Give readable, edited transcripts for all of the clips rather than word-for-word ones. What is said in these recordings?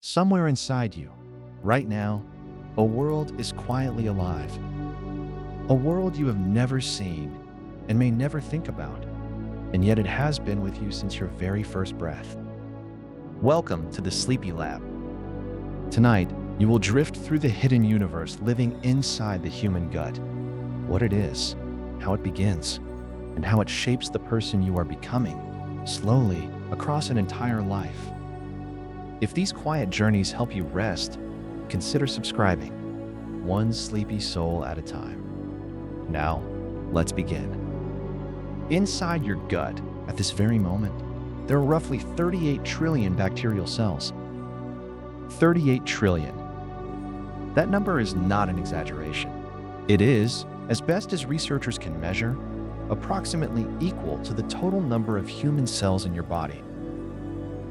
Somewhere inside you, right now, a world is quietly alive. A world you have never seen and may never think about, and yet it has been with you since your very first breath. Welcome to the Sleepy Lab. Tonight, you will drift through the hidden universe living inside the human gut. What it is, how it begins, and how it shapes the person you are becoming, slowly across an entire life. If these quiet journeys help you rest, consider subscribing, one sleepy soul at a time. Now, let's begin. Inside your gut, at this very moment, there are roughly 38 trillion bacterial cells. 38 trillion. That number is not an exaggeration. It is, as best as researchers can measure, approximately equal to the total number of human cells in your body.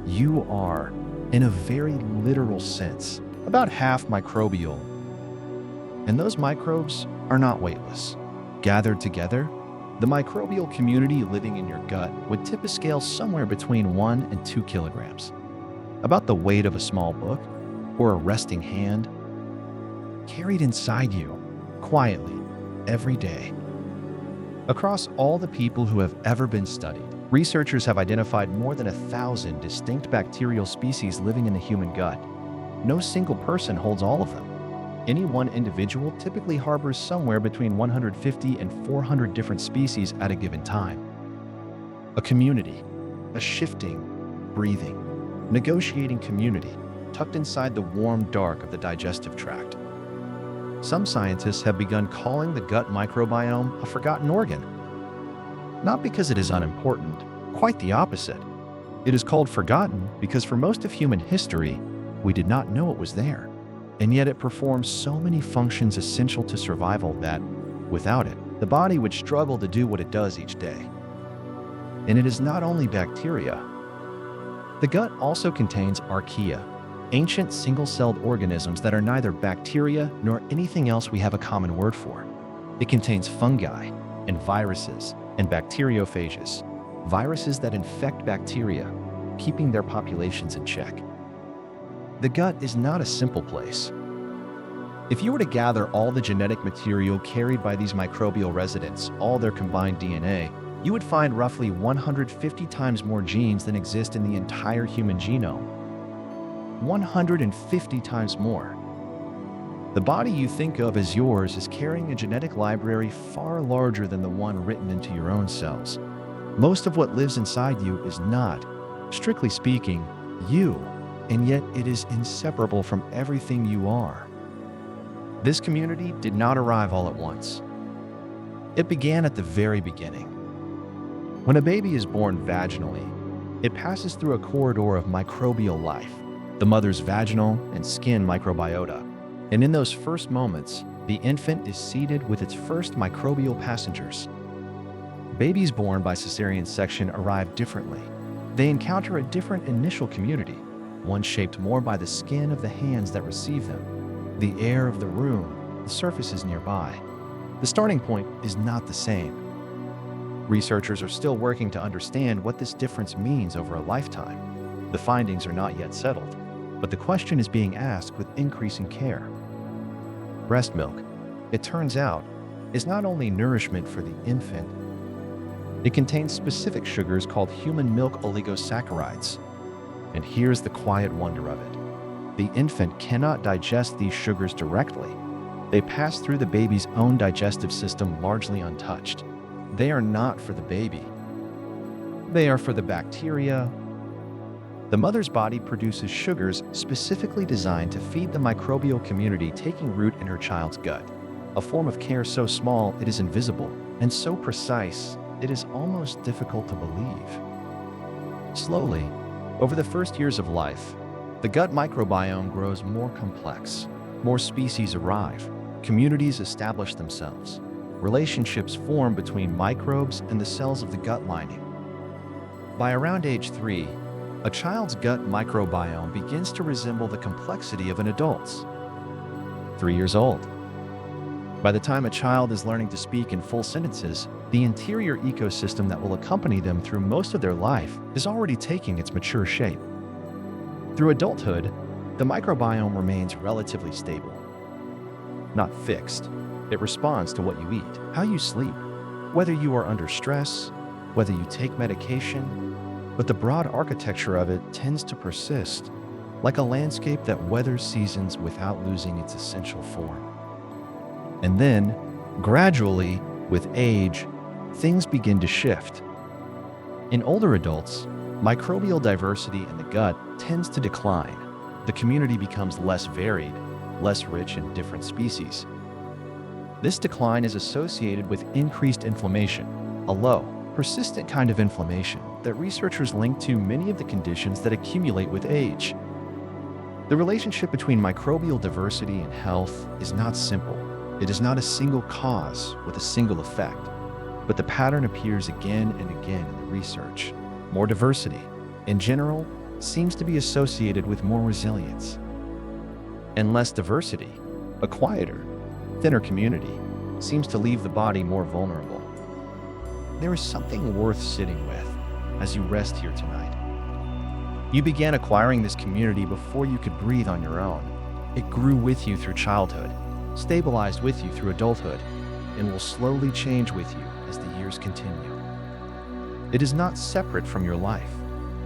You are, in a very literal sense, about half microbial. And those microbes are not weightless. Gathered together, the microbial community living in your gut would tip a scale somewhere between 1 and 2 kilograms. About the weight of a small book or a resting hand, carried inside you, quietly, every day. Across all the people who have ever been studied, researchers have identified more than 1,000 distinct bacterial species living in the human gut. No single person holds all of them. Any one individual typically harbors somewhere between 150 and 400 different species at a given time. A community, a shifting, breathing, negotiating community tucked inside the warm dark of the digestive tract. Some scientists have begun calling the gut microbiome a forgotten organ. Not because it is unimportant, quite the opposite. It is called forgotten because for most of human history, we did not know it was there. And yet it performs so many functions essential to survival that, without it, the body would struggle to do what it does each day. And it is not only bacteria. The gut also contains archaea, ancient single-celled organisms that are neither bacteria nor anything else we have a common word for. It contains fungi and viruses and bacteriophages, viruses that infect bacteria, keeping their populations in check. The gut is not a simple place. If you were to gather all the genetic material carried by these microbial residents, all their combined DNA, you would find roughly 150 times more genes than exist in the entire human genome. 150 times more. The body you think of as yours is carrying a genetic library far larger than the one written into your own cells. Most of what lives inside you is not, strictly speaking, you, and yet it is inseparable from everything you are. This community did not arrive all at once. It began at the very beginning. When a baby is born vaginally, it passes through a corridor of microbial life, the mother's vaginal and skin microbiota. And in those first moments, the infant is seeded with its first microbial passengers. Babies born by cesarean section arrive differently. They encounter a different initial community, one shaped more by the skin of the hands that receive them, the air of the room, the surfaces nearby. The starting point is not the same. Researchers are still working to understand what this difference means over a lifetime. The findings are not yet settled, but the question is being asked with increasing care. Breast milk, it turns out, is not only nourishment for the infant. It contains specific sugars called human milk oligosaccharides. And here's the quiet wonder of it. The infant cannot digest these sugars directly. They pass through the baby's own digestive system largely untouched. They are not for the baby. They are for the bacteria. The mother's body produces sugars specifically designed to feed the microbial community taking root in her child's gut, a form of care so small it is invisible, and so precise it is almost difficult to believe. Slowly, over the first years of life, the gut microbiome grows more complex. More species arrive, communities establish themselves, relationships form between microbes and the cells of the gut lining. By around age 3, a child's gut microbiome begins to resemble the complexity of an adult's. 3 years old. By the time a child is learning to speak in full sentences, the interior ecosystem that will accompany them through most of their life is already taking its mature shape. Through adulthood, The microbiome remains relatively stable, not fixed. It responds to what you eat, how you sleep, whether you are under stress, whether you take medication, but the broad architecture of it tends to persist, like a landscape that weathers seasons without losing its essential form. And then, gradually, with age, things begin to shift. In older adults, microbial diversity in the gut tends to decline. The community becomes less varied, less rich in different species. This decline is associated with increased inflammation, a low, persistent kind of inflammation that researchers link to many of the conditions that accumulate with age. The relationship between microbial diversity and health is not simple. It is not a single cause with a single effect, but the pattern appears again and again in the research. More diversity, in general, seems to be associated with more resilience. And less diversity, a quieter, thinner community, seems to leave the body more vulnerable. There is something worth sitting with as you rest here tonight. You began acquiring this community before you could breathe on your own. It grew with you through childhood, stabilized with you through adulthood, and will slowly change with you as the years continue. It is not separate from your life.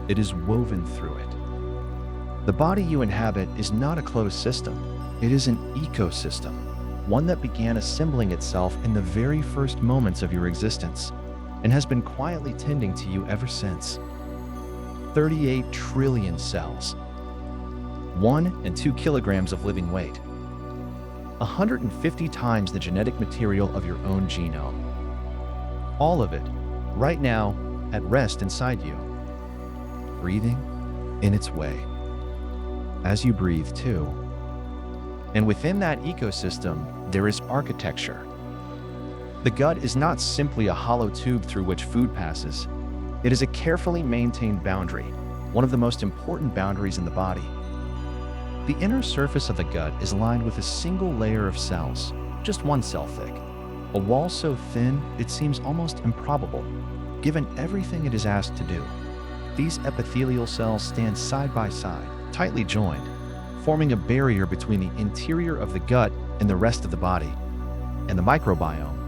It is woven through it. The body you inhabit is not a closed system. It is an ecosystem, one that began assembling itself in the very first moments of your existence and has been quietly tending to you ever since. 38 trillion cells, 1 and 2 kilograms of living weight, 150 times the genetic material of your own genome. All of it, right now, at rest inside you, breathing in its way, as you breathe too. And within that ecosystem, there is architecture. The gut is not simply a hollow tube through which food passes. It is a carefully maintained boundary, one of the most important boundaries in the body. The inner surface of the gut is lined with a single layer of cells, just one cell thick, a wall so thin it seems almost improbable, given everything it is asked to do. These epithelial cells stand side by side, tightly joined, forming a barrier between the interior of the gut and the rest of the body. And the microbiome,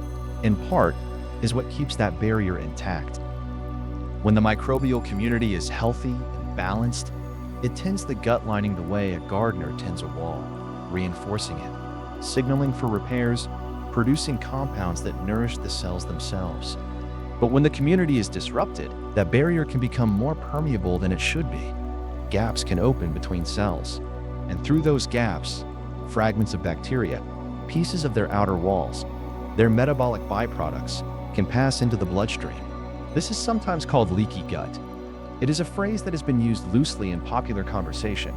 in part, is what keeps that barrier intact. When the microbial community is healthy and balanced, it tends the gut lining the way a gardener tends a wall, reinforcing it, signaling for repairs, producing compounds that nourish the cells themselves. But when the community is disrupted, that barrier can become more permeable than it should be. Gaps can open between cells, and through those gaps, fragments of bacteria, pieces of their outer walls, their metabolic byproducts, can pass into the bloodstream. This is sometimes called leaky gut. It is a phrase that has been used loosely in popular conversation,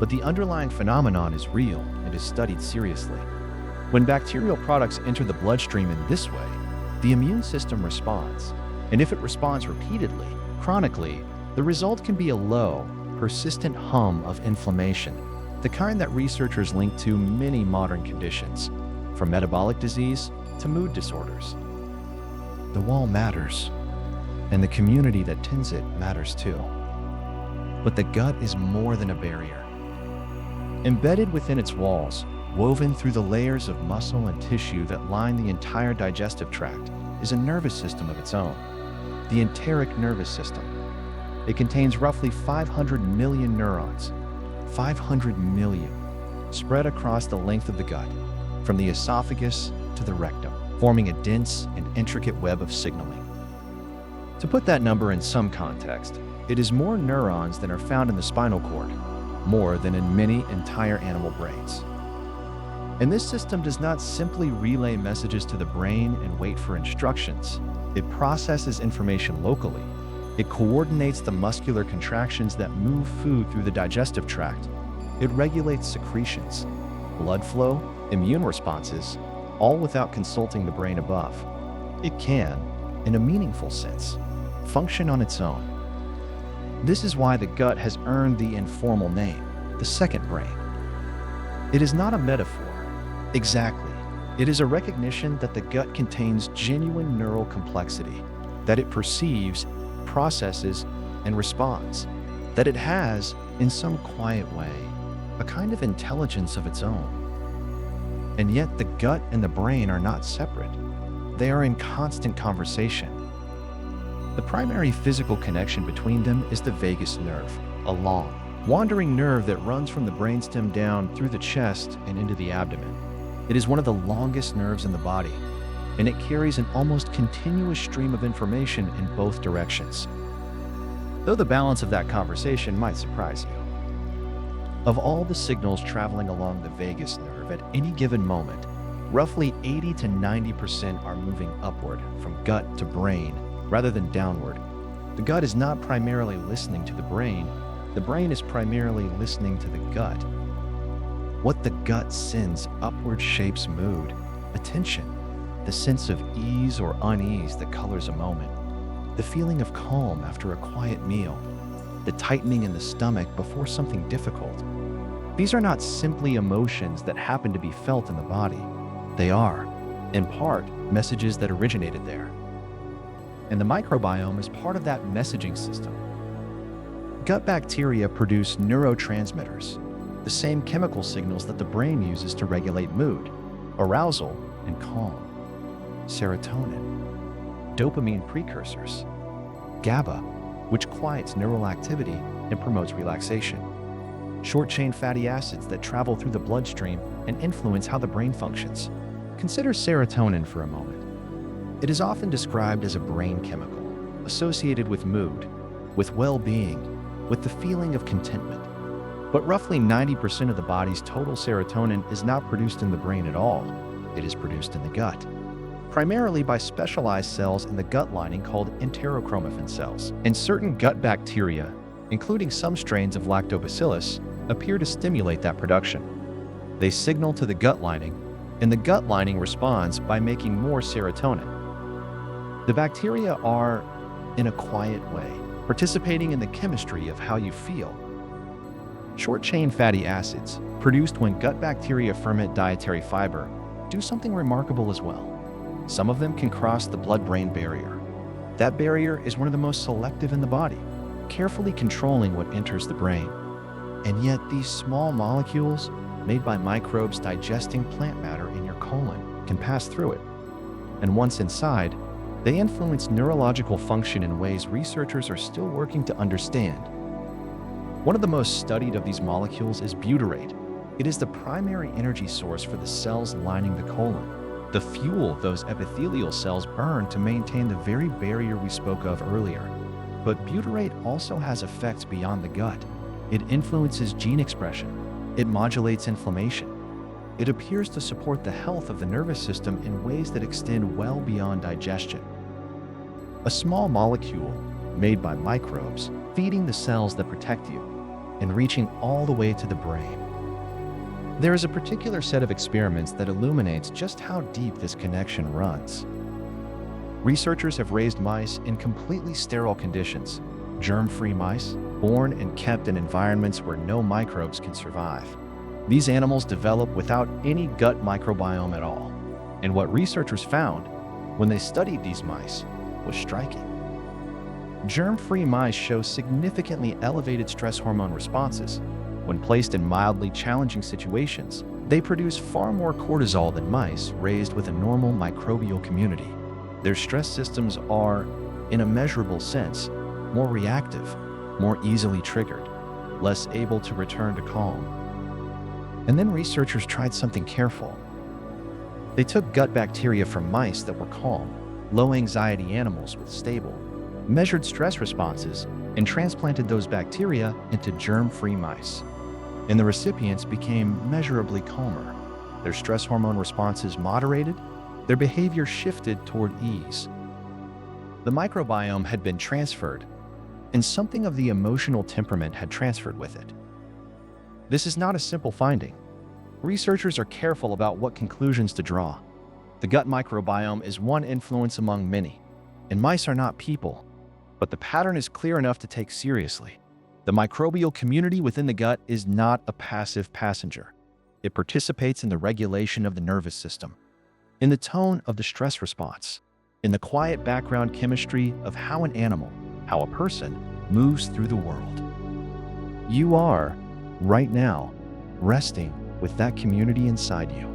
but the underlying phenomenon is real and is studied seriously. When bacterial products enter the bloodstream in this way, the immune system responds, and if it responds repeatedly, chronically, the result can be a low, persistent hum of inflammation, the kind that researchers link to many modern conditions, from metabolic disease to mood disorders. The wall matters, and the community that tends it matters too. But the gut is more than a barrier. Embedded within its walls, woven through the layers of muscle and tissue that line the entire digestive tract, is a nervous system of its own, the enteric nervous system. It contains roughly 500 million neurons, 500 million, spread across the length of the gut, from the esophagus to the rectum, forming a dense and intricate web of signaling. To put that number in some context, it is more neurons than are found in the spinal cord, more than in many entire animal brains. And this system does not simply relay messages to the brain and wait for instructions. It processes information locally. It coordinates the muscular contractions that move food through the digestive tract. It regulates secretions, blood flow, immune responses, all without consulting the brain above. It can, in a meaningful sense, function on its own. This is why the gut has earned the informal name, the second brain. It is not a metaphor. Exactly. It is a recognition that the gut contains genuine neural complexity, that it perceives, processes, and responds, that it has, in some quiet way, a kind of intelligence of its own. And yet the gut and the brain are not separate. They are in constant conversation. The primary physical connection between them is the vagus nerve, a long, wandering nerve that runs from the brainstem down through the chest and into the abdomen. It is one of the longest nerves in the body, and it carries an almost continuous stream of information in both directions. Though the balance of that conversation might surprise you. Of all the signals traveling along the vagus nerve at any given moment, roughly 80 to 90% are moving upward from gut to brain rather than downward. The gut is not primarily listening to the brain is primarily listening to the gut. What the gut sends upward shapes mood, attention, the sense of ease or unease that colors a moment, the feeling of calm after a quiet meal, the tightening in the stomach before something difficult. These are not simply emotions that happen to be felt in the body. They are, in part, messages that originated there. And the microbiome is part of that messaging system. Gut bacteria produce neurotransmitters, the same chemical signals that the brain uses to regulate mood, arousal, and calm. Serotonin, dopamine precursors, GABA, which quiets neural activity and promotes relaxation, short-chain fatty acids that travel through the bloodstream and influence how the brain functions. Consider serotonin for a moment. It is often described as a brain chemical, associated with mood, with well-being, with the feeling of contentment. But roughly 90% of the body's total serotonin is not produced in the brain at all. It is produced in the gut, primarily by specialized cells in the gut lining called enterochromaffin cells. And certain gut bacteria, including some strains of lactobacillus, appear to stimulate that production. They signal to the gut lining, and the gut lining responds by making more serotonin. The bacteria are, in a quiet way, participating in the chemistry of how you feel. Short-chain fatty acids, produced when gut bacteria ferment dietary fiber, do something remarkable as well. Some of them can cross the blood-brain barrier. That barrier is one of the most selective in the body, carefully controlling what enters the brain. And yet these small molecules, made by microbes digesting plant matter in your colon, can pass through it. And once inside, they influence neurological function in ways researchers are still working to understand. One of the most studied of these molecules is butyrate. It is the primary energy source for the cells lining the colon, the fuel those epithelial cells burn to maintain the very barrier we spoke of earlier. But butyrate also has effects beyond the gut. It influences gene expression. It modulates inflammation. It appears to support the health of the nervous system in ways that extend well beyond digestion. A small molecule made by microbes, feeding the cells that protect you, and reaching all the way to the brain. There is a particular set of experiments that illuminates just how deep this connection runs. Researchers have raised mice in completely sterile conditions, germ-free mice, born and kept in environments where no microbes can survive. These animals develop without any gut microbiome at all. And what researchers found when they studied these mice was striking. Germ-free mice show significantly elevated stress hormone responses. When placed in mildly challenging situations, they produce far more cortisol than mice raised with a normal microbial community. Their stress systems are, in a measurable sense, more reactive, more easily triggered, less able to return to calm. And then researchers tried something careful. They took gut bacteria from mice that were calm, low-anxiety animals with stable, measured stress responses, and transplanted those bacteria into germ-free mice. And the recipients became measurably calmer. Their stress hormone responses moderated, their behavior shifted toward ease. The microbiome had been transferred, and something of the emotional temperament had transferred with it. This is not a simple finding. Researchers are careful about what conclusions to draw. The gut microbiome is one influence among many, and mice are not people, but the pattern is clear enough to take seriously. The microbial community within the gut is not a passive passenger. It participates in the regulation of the nervous system, in the tone of the stress response, in the quiet background chemistry of how an animal, how a person, moves through the world. You are, right now, resting with that community inside you.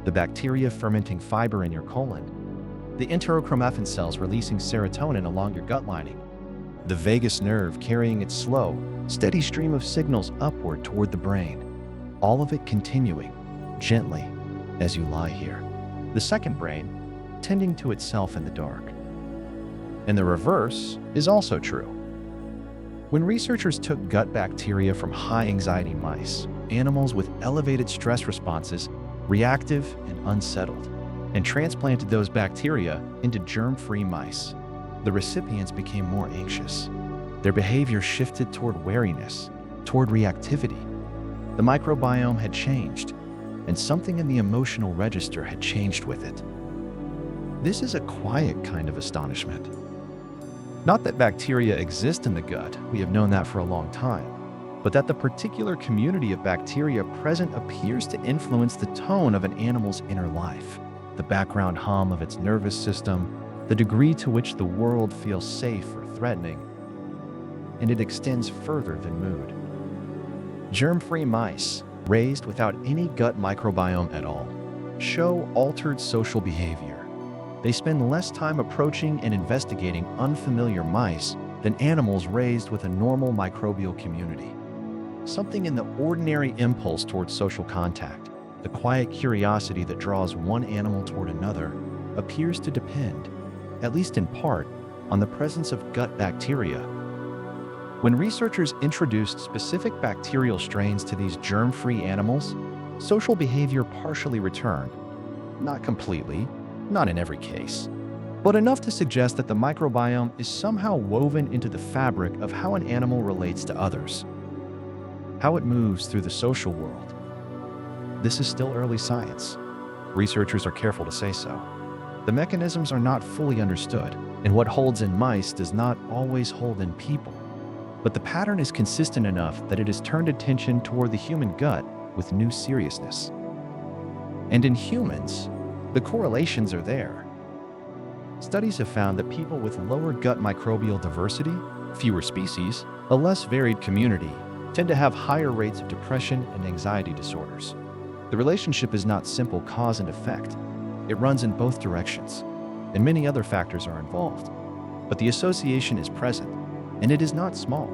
The bacteria fermenting fiber in your colon, the enterochromaffin cells releasing serotonin along your gut lining, the vagus nerve carrying its slow, steady stream of signals upward toward the brain, all of it continuing gently as you lie here. The second brain tending to itself in the dark. And the reverse is also true. When researchers took gut bacteria from high-anxiety mice, animals with elevated stress responses, reactive and unsettled, and transplanted those bacteria into germ-free mice, the recipients became more anxious. Their behavior shifted toward wariness, toward reactivity. The microbiome had changed, and something in the emotional register had changed with it. This is a quiet kind of astonishment. Not that bacteria exist in the gut, we have known that for a long time, but that the particular community of bacteria present appears to influence the tone of an animal's inner life, the background hum of its nervous system, the degree to which the world feels safe or threatening, and it extends further than mood. Germ-free mice, raised without any gut microbiome at all, show altered social behavior. They spend less time approaching and investigating unfamiliar mice than animals raised with a normal microbial community. Something in the ordinary impulse towards social contact, the quiet curiosity that draws one animal toward another, appears to depend, at least in part, on the presence of gut bacteria. When researchers introduced specific bacterial strains to these germ-free animals, social behavior partially returned. Not completely, not in every case, but enough to suggest that the microbiome is somehow woven into the fabric of how an animal relates to others, how it moves through the social world. This is still early science. Researchers are careful to say so. The mechanisms are not fully understood, and what holds in mice does not always hold in people. But the pattern is consistent enough that it has turned attention toward the human gut with new seriousness. And in humans, the correlations are there. Studies have found that people with lower gut microbial diversity, fewer species, a less varied community, tend to have higher rates of depression and anxiety disorders. The relationship is not simple cause and effect. It runs in both directions, and many other factors are involved. But the association is present, and it is not small.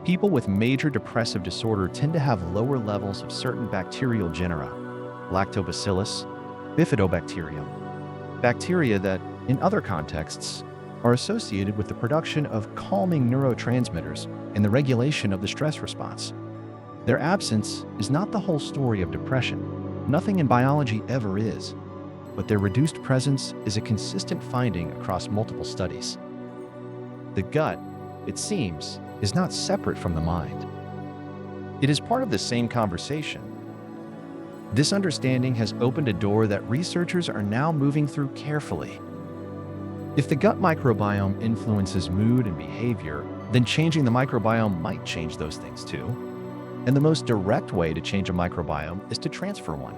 People with major depressive disorder tend to have lower levels of certain bacterial genera, lactobacillus, bifidobacterium, bacteria that, in other contexts, are associated with the production of calming neurotransmitters and the regulation of the stress response. Their absence is not the whole story of depression. Nothing in biology ever is, but their reduced presence is a consistent finding across multiple studies. The gut, it seems, is not separate from the mind. It is part of the same conversation. This understanding has opened a door that researchers are now moving through carefully. If the gut microbiome influences mood and behavior, then changing the microbiome might change those things too. And the most direct way to change a microbiome is to transfer one.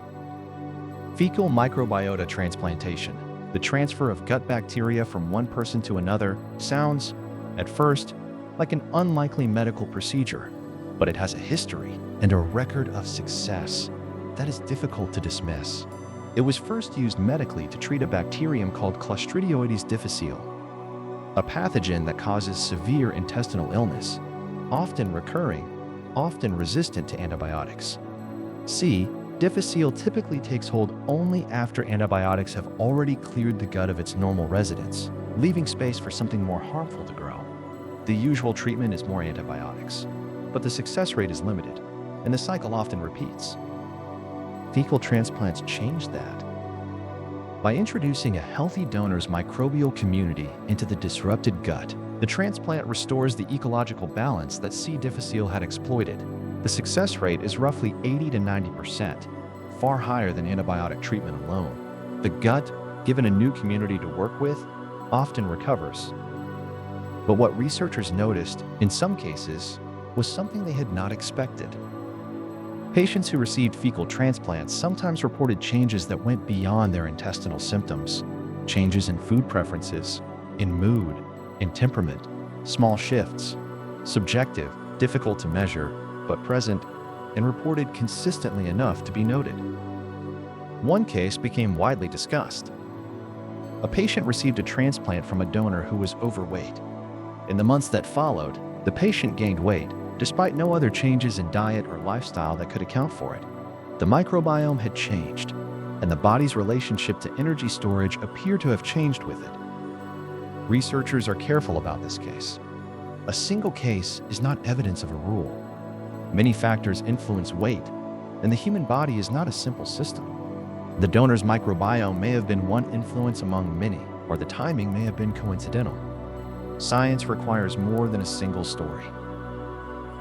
Fecal microbiota transplantation, the transfer of gut bacteria from one person to another, sounds, at first, like an unlikely medical procedure, but it has a history and a record of success that is difficult to dismiss. It was first used medically to treat a bacterium called Clostridioides difficile, a pathogen that causes severe intestinal illness, often recurring, often resistant to antibiotics. C. difficile typically takes hold only after antibiotics have already cleared the gut of its normal residents, leaving space for something more harmful to grow. The usual treatment is more antibiotics, but the success rate is limited, and the cycle often repeats. Fecal transplants change that. By introducing a healthy donor's microbial community into the disrupted gut, the transplant restores the ecological balance that C. difficile had exploited. The success rate is roughly 80 to 90%, far higher than antibiotic treatment alone. The gut, given a new community to work with, often recovers. But what researchers noticed, in some cases, was something they had not expected. Patients who received fecal transplants sometimes reported changes that went beyond their intestinal symptoms, changes in food preferences, in mood, in temperament, small shifts, subjective, difficult to measure, but present, and reported consistently enough to be noted. One case became widely discussed. A patient received a transplant from a donor who was overweight. In the months that followed, the patient gained weight, despite no other changes in diet or lifestyle that could account for it. The microbiome had changed, and the body's relationship to energy storage appeared to have changed with it. Researchers are careful about this case. A single case is not evidence of a rule. Many factors influence weight, and the human body is not a simple system. The donor's microbiome may have been one influence among many, or the timing may have been coincidental. Science requires more than a single story.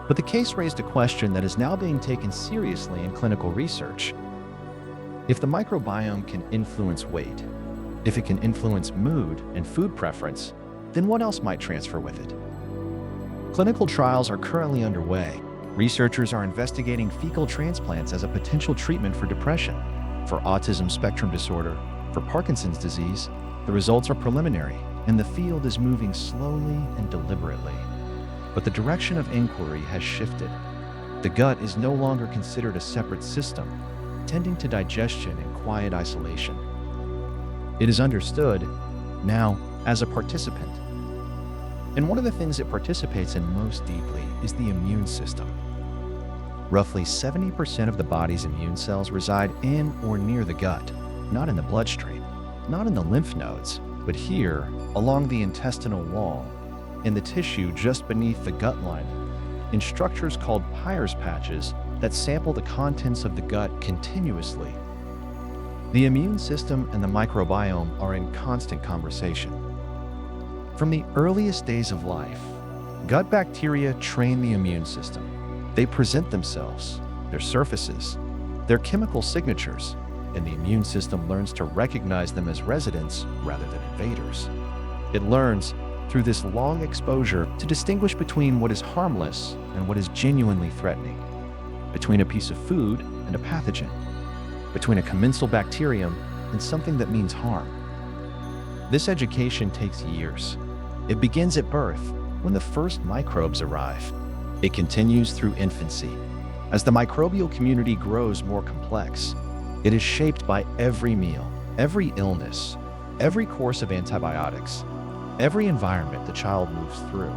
But the case raised a question that is now being taken seriously in clinical research. If the microbiome can influence weight, if it can influence mood and food preference, then what else might transfer with it? Clinical trials are currently underway. Researchers are investigating fecal transplants as a potential treatment for depression, for autism spectrum disorder, for Parkinson's disease. The results are preliminary, and the field is moving slowly and deliberately. But the direction of inquiry has shifted. The gut is no longer considered a separate system, tending to digestion in quiet isolation. It is understood now as a participant. And one of the things it participates in most deeply is the immune system. Roughly 70% of the body's immune cells reside in or near the gut, not in the bloodstream, not in the lymph nodes, but here, along the intestinal wall, in the tissue just beneath the gut lining, in structures called Peyer's patches that sample the contents of the gut continuously. The immune system and the microbiome are in constant conversation. From the earliest days of life, gut bacteria train the immune system. They present themselves, their surfaces, their chemical signatures, and the immune system learns to recognize them as residents rather than invaders. It learns, through this long exposure, to distinguish between what is harmless and what is genuinely threatening, between a piece of food and a pathogen, between a commensal bacterium and something that means harm. This education takes years. It begins at birth, when the first microbes arrive. It continues through infancy. As the microbial community grows more complex, it is shaped by every meal, every illness, every course of antibiotics, every environment the child moves through.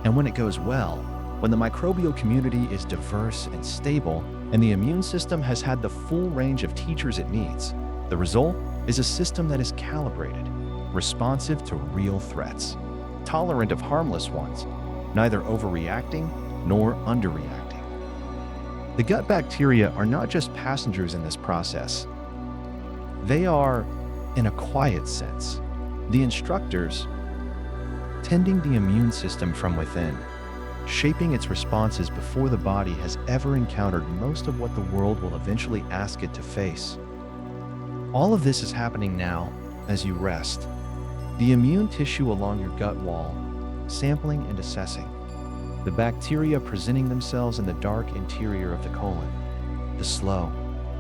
And when it goes well, when the microbial community is diverse and stable, and the immune system has had the full range of teachers it needs, the result is a system that is calibrated, responsive to real threats, tolerant of harmless ones, neither overreacting nor underreacting. The gut bacteria are not just passengers in this process. They are, in a quiet sense, the instructors, tending the immune system from within, shaping its responses before the body has ever encountered most of what the world will eventually ask it to face. All of this is happening now as you rest. The immune tissue along your gut wall, sampling and assessing. The bacteria presenting themselves in the dark interior of the colon. The slow,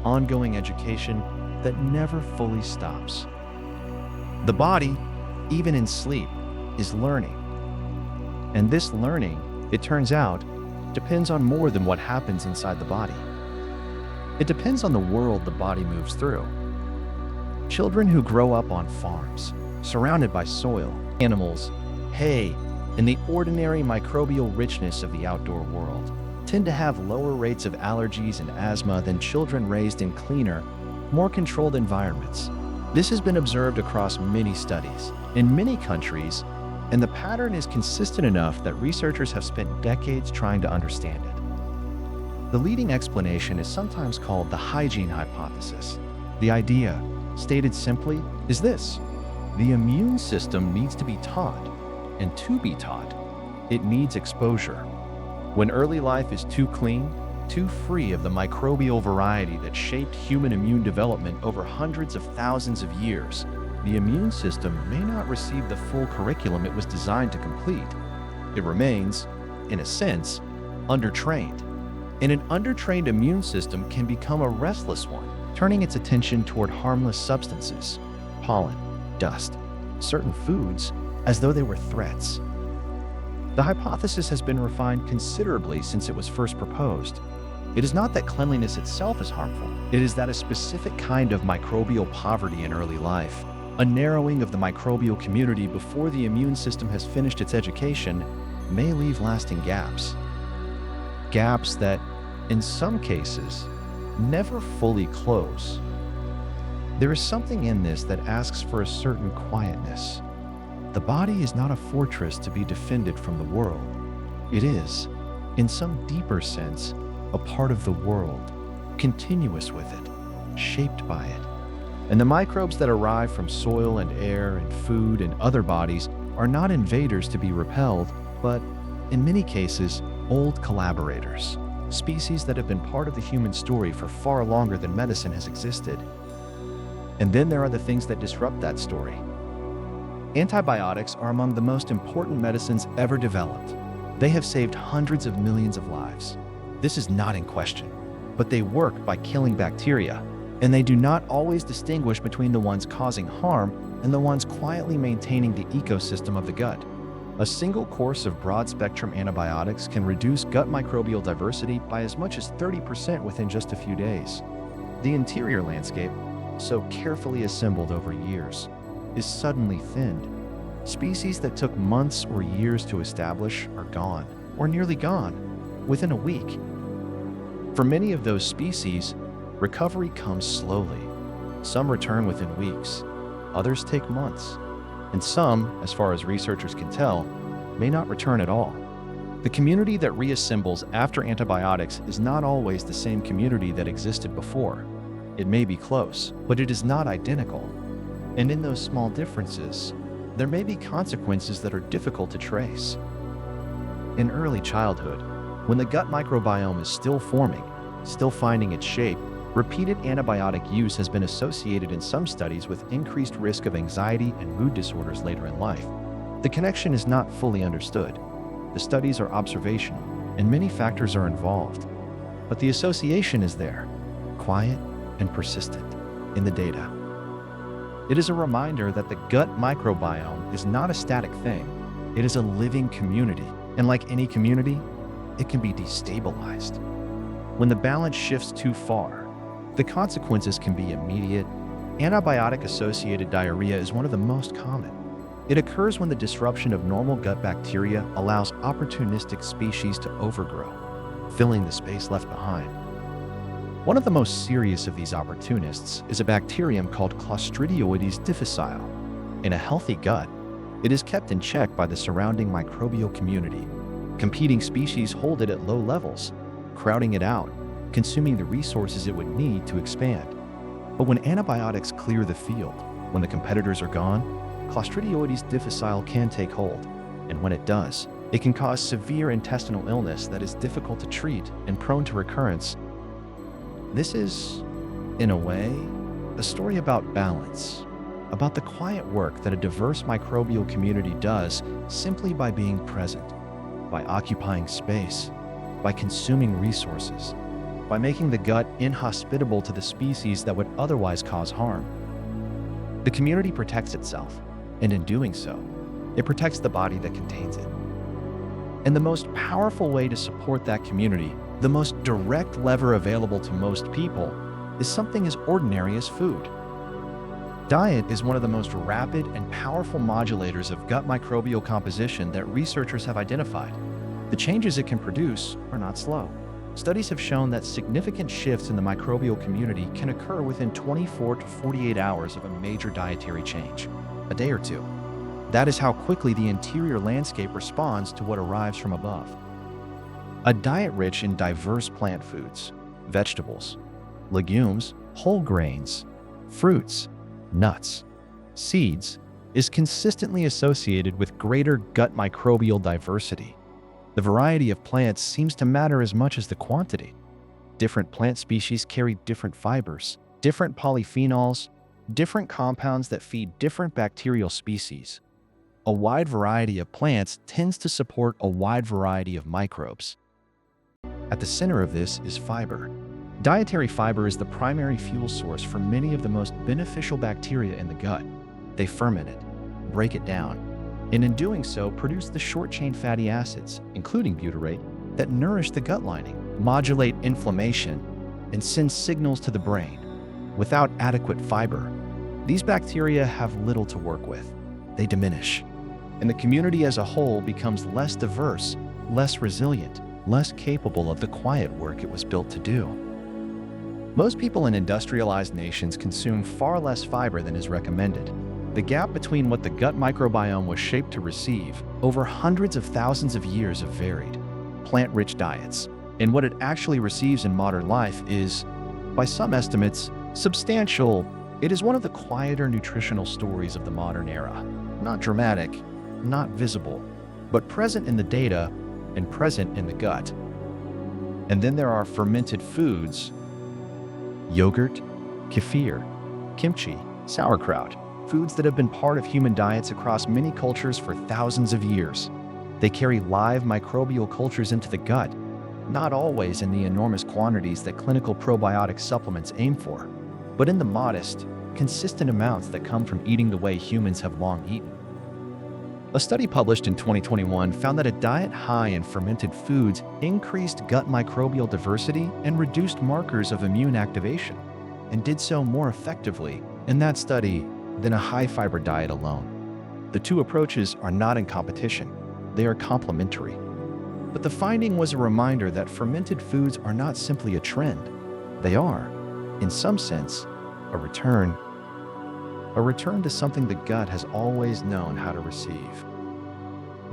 ongoing education that never fully stops. The body, even in sleep, is learning. And this learning, it turns out, depends on more than what happens inside the body. It depends on the world the body moves through. Children who grow up on farms, surrounded by soil, animals, hay, and the ordinary microbial richness of the outdoor world, tend to have lower rates of allergies and asthma than children raised in cleaner, more controlled environments. This has been observed across many studies, in many countries, and the pattern is consistent enough that researchers have spent decades trying to understand it. The leading explanation is sometimes called the hygiene hypothesis. The idea, stated simply, is this: the immune system needs to be taught, and to be taught, it needs exposure. When early life is too clean, too free of the microbial variety that shaped human immune development over hundreds of thousands of years, the immune system may not receive the full curriculum it was designed to complete. It remains, in a sense, undertrained. And an undertrained immune system can become a restless one, turning its attention toward harmless substances, pollen, dust, certain foods, as though they were threats. The hypothesis has been refined considerably since it was first proposed. It is not that cleanliness itself is harmful. It is that a specific kind of microbial poverty in early life, a narrowing of the microbial community before the immune system has finished its education, may leave lasting gaps. Gaps that, in some cases, never fully close. There is something in this that asks for a certain quietness. The body is not a fortress to be defended from the world. It is, in some deeper sense, a part of the world, continuous with it, shaped by it. And the microbes that arrive from soil and air and food and other bodies are not invaders to be repelled, but, in many cases, old collaborators, species that have been part of the human story for far longer than medicine has existed. And then there are the things that disrupt that story. Antibiotics are among the most important medicines ever developed. They have saved hundreds of millions of lives. This is not in question, but they work by killing bacteria, and they do not always distinguish between the ones causing harm and the ones quietly maintaining the ecosystem of the gut. A single course of broad-spectrum antibiotics can reduce gut microbial diversity by as much as 30% within just a few days. The interior landscape, so carefully assembled over years, is suddenly thinned. Species that took months or years to establish are gone, or nearly gone, within a week. For many of those species, recovery comes slowly. Some return within weeks, others take months, and some, as far as researchers can tell, may not return at all. The community that reassembles after antibiotics is not always the same community that existed before. It may be close, but it is not identical. And in those small differences, there may be consequences that are difficult to trace. In early childhood, when the gut microbiome is still forming, still finding its shape, repeated antibiotic use has been associated in some studies with increased risk of anxiety and mood disorders later in life. The connection is not fully understood. The studies are observational, and many factors are involved. But the association is there, quiet and persistent, in the data. It is a reminder that the gut microbiome is not a static thing. It is a living community, and like any community, it can be destabilized. When the balance shifts too far, the consequences can be immediate. Antibiotic-associated diarrhea is one of the most common. It occurs when the disruption of normal gut bacteria allows opportunistic species to overgrow, filling the space left behind. One of the most serious of these opportunists is a bacterium called Clostridioides difficile. In a healthy gut, it is kept in check by the surrounding microbial community. Competing species hold it at low levels, crowding it out, consuming the resources it would need to expand. But when antibiotics clear the field, when the competitors are gone, Clostridioides difficile can take hold, and when it does, it can cause severe intestinal illness that is difficult to treat and prone to recurrence. This is, in a way, a story about balance, about the quiet work that a diverse microbial community does simply by being present, by occupying space, by consuming resources, by making the gut inhospitable to the species that would otherwise cause harm. The community protects itself, and in doing so, it protects the body that contains it. And the most powerful way to support that community, the most direct lever available to most people, is something as ordinary as food. Diet is one of the most rapid and powerful modulators of gut microbial composition that researchers have identified. The changes it can produce are not slow. Studies have shown that significant shifts in the microbial community can occur within 24 to 48 hours of a major dietary change, a day or two. That is how quickly the interior landscape responds to what arrives from above. A diet rich in diverse plant foods, vegetables, legumes, whole grains, fruits, nuts, seeds, is consistently associated with greater gut microbial diversity. The variety of plants seems to matter as much as the quantity. Different plant species carry different fibers, different polyphenols, different compounds that feed different bacterial species. A wide variety of plants tends to support a wide variety of microbes. At the center of this is fiber. Dietary fiber is the primary fuel source for many of the most beneficial bacteria in the gut. They ferment it, break it down, and in doing so produce the short-chain fatty acids, including butyrate, that nourish the gut lining. modulate inflammation, and send signals to the brain. Without adequate fiber, these bacteria have little to work with. They diminish, and the community as a whole becomes less diverse, less resilient, less capable of the quiet work it was built to do. Most people in industrialized nations consume far less fiber than is recommended. The gap between what the gut microbiome was shaped to receive over hundreds of thousands of years of varied, plant-rich diets and what it actually receives in modern life is, by some estimates, substantial. It is one of the quieter nutritional stories of the modern era. Not dramatic, not visible, but present in the data and present in the gut. And then there are fermented foods: yogurt, kefir, kimchi, sauerkraut, foods that have been part of human diets across many cultures for thousands of years. They carry live microbial cultures into the gut, not always in the enormous quantities that clinical probiotic supplements aim for, but in the modest, consistent amounts that come from eating the way humans have long eaten. A study published in 2021 found that a diet high in fermented foods increased gut microbial diversity and reduced markers of immune activation, and did so more effectively in that study than a high-fiber diet alone. The two approaches are not in competition, they are complementary. But the finding was a reminder that fermented foods are not simply a trend. They are, in some sense, a return to something the gut has always known how to receive.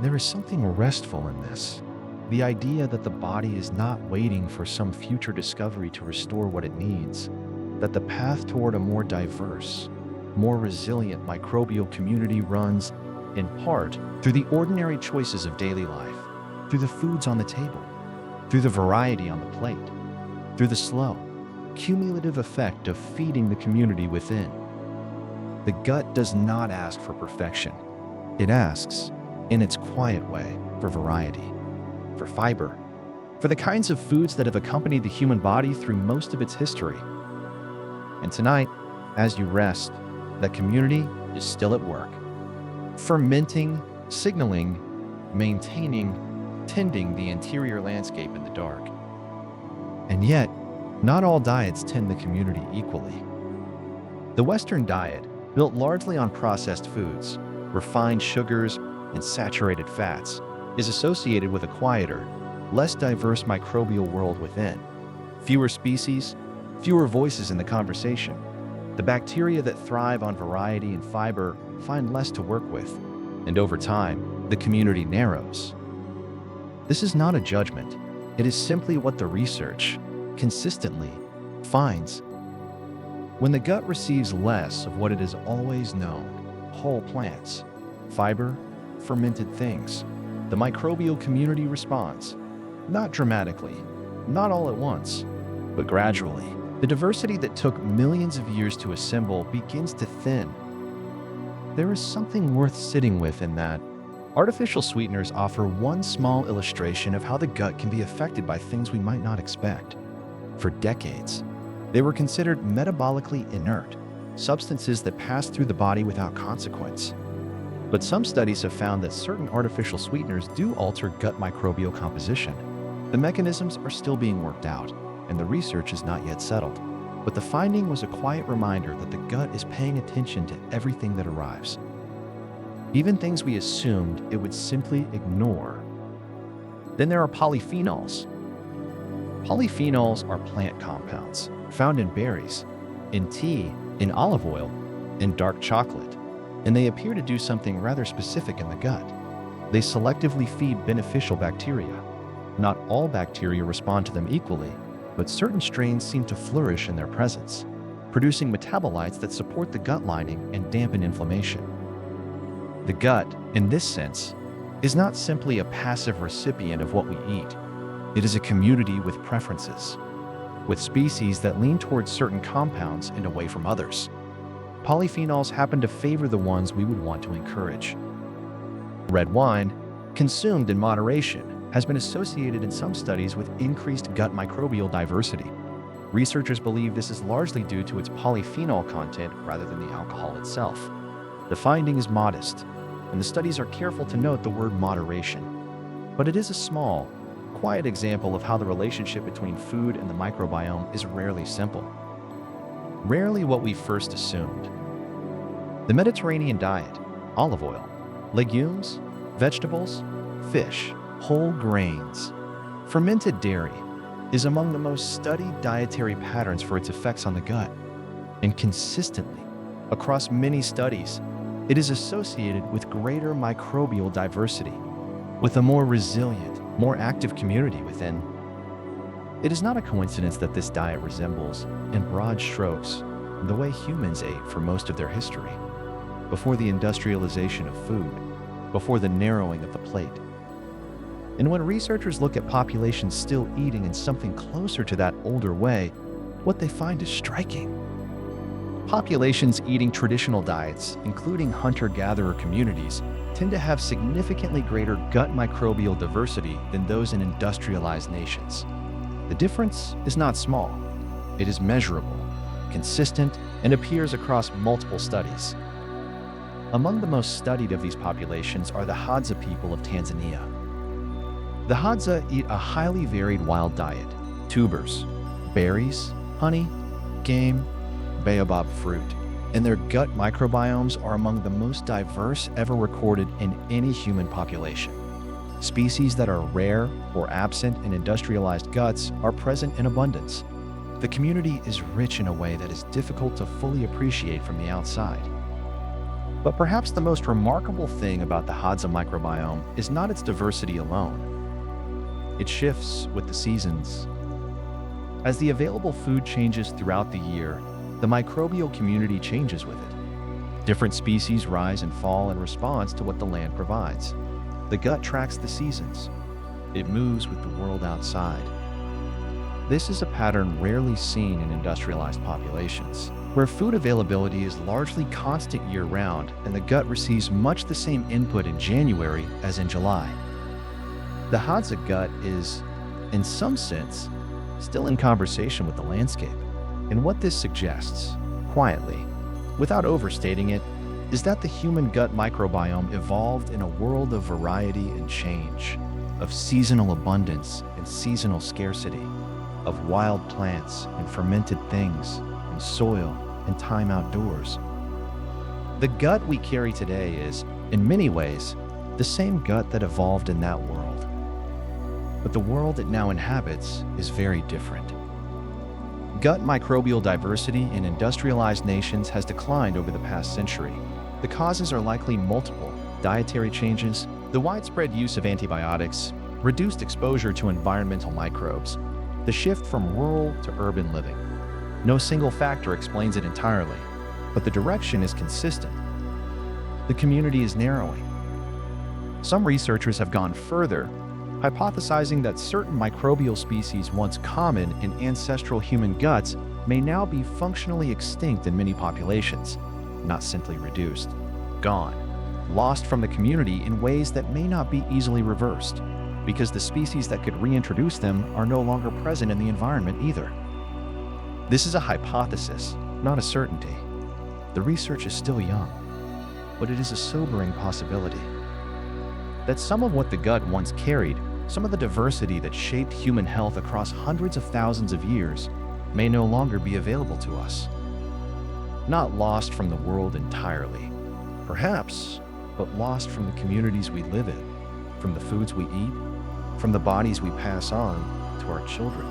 There is something restful in this. The idea that the body is not waiting for some future discovery to restore what it needs, that the path toward a more diverse, more resilient microbial community runs, in part, through the ordinary choices of daily life, through the foods on the table, through the variety on the plate, through the slow, cumulative effect of feeding the community within. The gut does not ask for perfection. It asks, in its quiet way, for variety, for fiber, for the kinds of foods that have accompanied the human body through most of its history. And tonight, as you rest, that community is still at work, fermenting, signaling, maintaining, tending the interior landscape in the dark. And yet, not all diets tend the community equally. The Western diet, built largely on processed foods, refined sugars, and saturated fats, is associated with a quieter, less diverse microbial world within. Fewer species, fewer voices in the conversation. The bacteria that thrive on variety and fiber find less to work with, and over time, the community narrows. This is not a judgment. It is simply what the research consistently finds. When the gut receives less of what it has always known, whole plants, fiber, fermented things, the microbial community responds. Not dramatically, not all at once, but gradually. The diversity that took millions of years to assemble begins to thin. There is something worth sitting with in that. Artificial sweeteners offer one small illustration of how the gut can be affected by things we might not expect. For decades, they were considered metabolically inert, substances that pass through the body without consequence. But some studies have found that certain artificial sweeteners do alter gut microbial composition. The mechanisms are still being worked out, and the research is not yet settled. But the finding was a quiet reminder that the gut is paying attention to everything that arrives, even things we assumed it would simply ignore. Then there are polyphenols. Polyphenols are plant compounds found in berries, in tea, in olive oil, in dark chocolate, and they appear to do something rather specific in the gut. They selectively feed beneficial bacteria. Not all bacteria respond to them equally, but certain strains seem to flourish in their presence, producing metabolites that support the gut lining and dampen inflammation. The gut, in this sense, is not simply a passive recipient of what we eat. It is a community with preferences, with species that lean towards certain compounds and away from others. Polyphenols happen to favor the ones we would want to encourage. Red wine, consumed in moderation, has been associated in some studies with increased gut microbial diversity. Researchers believe this is largely due to its polyphenol content rather than the alcohol itself. The finding is modest, and the studies are careful to note the word moderation. But it is a small, quiet example of how the relationship between food and the microbiome is rarely simple. Rarely what we first assumed. The Mediterranean diet, olive oil, legumes, vegetables, fish, whole grains, fermented dairy, is among the most studied dietary patterns for its effects on the gut. And consistently, across many studies, it is associated with greater microbial diversity, with a more resilient, more active community within. It is not a coincidence that this diet resembles, in broad strokes, the way humans ate for most of their history, before the industrialization of food, before the narrowing of the plate. And when researchers look at populations still eating in something closer to that older way, what they find is striking. Populations eating traditional diets, including hunter-gatherer communities, tend to have significantly greater gut microbial diversity than those in industrialized nations. The difference is not small. It is measurable, consistent, and appears across multiple studies. Among the most studied of these populations are the Hadza people of Tanzania. The Hadza eat a highly varied wild diet: tubers, berries, honey, game, baobab fruit, and their gut microbiomes are among the most diverse ever recorded in any human population. Species that are rare or absent in industrialized guts are present in abundance. The community is rich in a way that is difficult to fully appreciate from the outside. But perhaps the most remarkable thing about the Hadza microbiome is not its diversity alone. It shifts with the seasons. As the available food changes throughout the year, the microbial community changes with it. Different species rise and fall in response to what the land provides. The gut tracks the seasons. It moves with the world outside. This is a pattern rarely seen in industrialized populations, where food availability is largely constant year-round and the gut receives much the same input in January as in July. The Hadza gut is, in some sense, still in conversation with the landscape. And what this suggests, quietly, without overstating it, is that the human gut microbiome evolved in a world of variety and change, of seasonal abundance and seasonal scarcity, of wild plants and fermented things, and soil and time outdoors. The gut we carry today is, in many ways, the same gut that evolved in that world. But the world it now inhabits is very different. Gut microbial diversity in industrialized nations has declined over the past century. The causes are likely multiple: dietary changes, the widespread use of antibiotics, reduced exposure to environmental microbes, the shift from rural to urban living. No single factor explains it entirely, but the direction is consistent. The community is narrowing. Some researchers have gone further, hypothesizing that certain microbial species once common in ancestral human guts may now be functionally extinct in many populations, not simply reduced, gone, lost from the community in ways that may not be easily reversed, because the species that could reintroduce them are no longer present in the environment either. This is a hypothesis, not a certainty. The research is still young, but it is a sobering possibility that some of what the gut once carried, some of the diversity that shaped human health across hundreds of thousands of years, may no longer be available to us. Not lost from the world entirely, perhaps, but lost from the communities we live in, from the foods we eat, from the bodies we pass on to our children.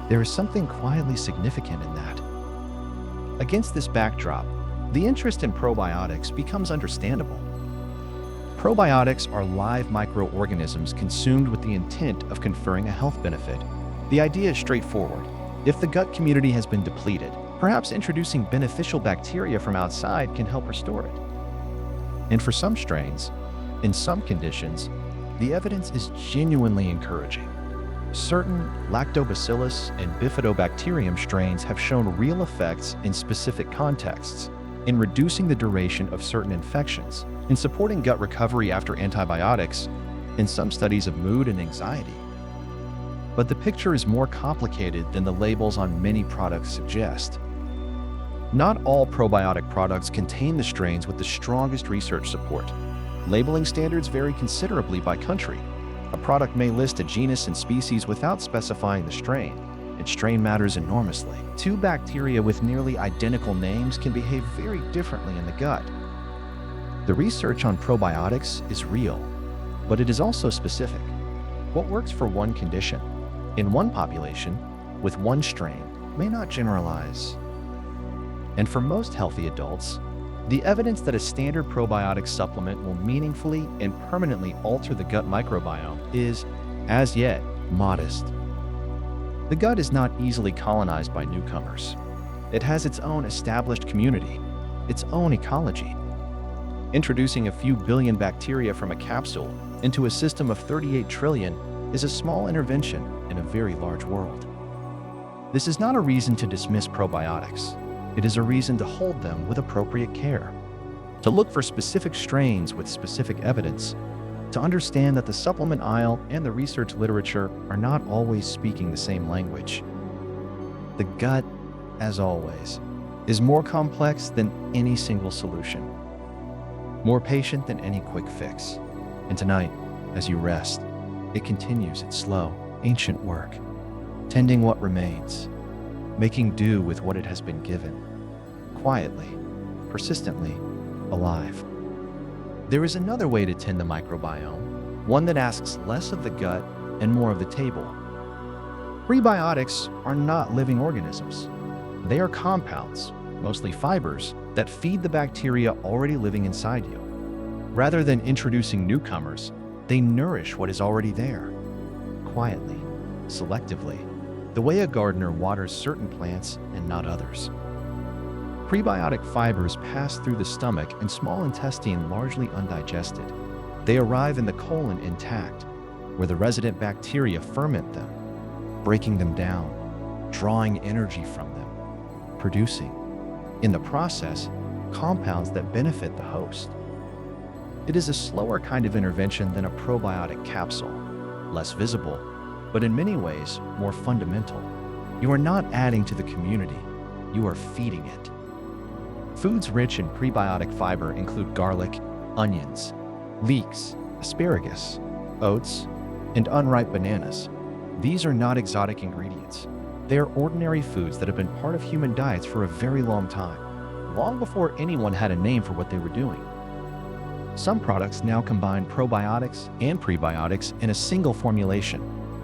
There is something quietly significant in that. Against this backdrop, the interest in probiotics becomes understandable. Probiotics are live microorganisms consumed with the intent of conferring a health benefit. The idea is straightforward. If the gut community has been depleted, perhaps introducing beneficial bacteria from outside can help restore it. And for some strains, in some conditions, the evidence is genuinely encouraging. Certain lactobacillus and bifidobacterium strains have shown real effects in specific contexts, in reducing the duration of certain infections, in supporting gut recovery after antibiotics, in some studies of mood and anxiety. But the picture is more complicated than the labels on many products suggest. Not all probiotic products contain the strains with the strongest research support. Labeling standards vary considerably by country. A product may list a genus and species without specifying the strain, and strain matters enormously. Two bacteria with nearly identical names can behave very differently in the gut. The research on probiotics is real, but it is also specific. What works for one condition, in one population, with one strain, may not generalize. And for most healthy adults, the evidence that a standard probiotic supplement will meaningfully and permanently alter the gut microbiome is, as yet, modest. The gut is not easily colonized by newcomers. It has its own established community, its own ecology. Introducing a few billion bacteria from a capsule into a system of 38 trillion is a small intervention in a very large world. This is not a reason to dismiss probiotics. It is a reason to hold them with appropriate care, to look for specific strains with specific evidence, to understand that the supplement aisle and the research literature are not always speaking the same language. The gut, as always, is more complex than any single solution, more patient than any quick fix. And tonight, as you rest, it continues its slow, ancient work, tending what remains, making do with what it has been given, quietly, persistently, alive. There is another way to tend the microbiome, one that asks less of the gut and more of the table. Prebiotics are not living organisms. They are compounds, mostly fibers, that feed the bacteria already living inside you. Rather than introducing newcomers, they nourish what is already there, quietly, selectively, the way a gardener waters certain plants and not others. Prebiotic fibers pass through the stomach and small intestine largely undigested. They arrive in the colon intact, where the resident bacteria ferment them, breaking them down, drawing energy from them, producing, in the process, compounds that benefit the host. It is a slower kind of intervention than a probiotic capsule, less visible, but in many ways more fundamental. You are not adding to the community, you are feeding it. Foods rich in prebiotic fiber include garlic, onions, leeks, asparagus, oats, and unripe bananas. These are not exotic ingredients. They are ordinary foods that have been part of human diets for a very long time, long before anyone had a name for what they were doing. Some products now combine probiotics and prebiotics in a single formulation.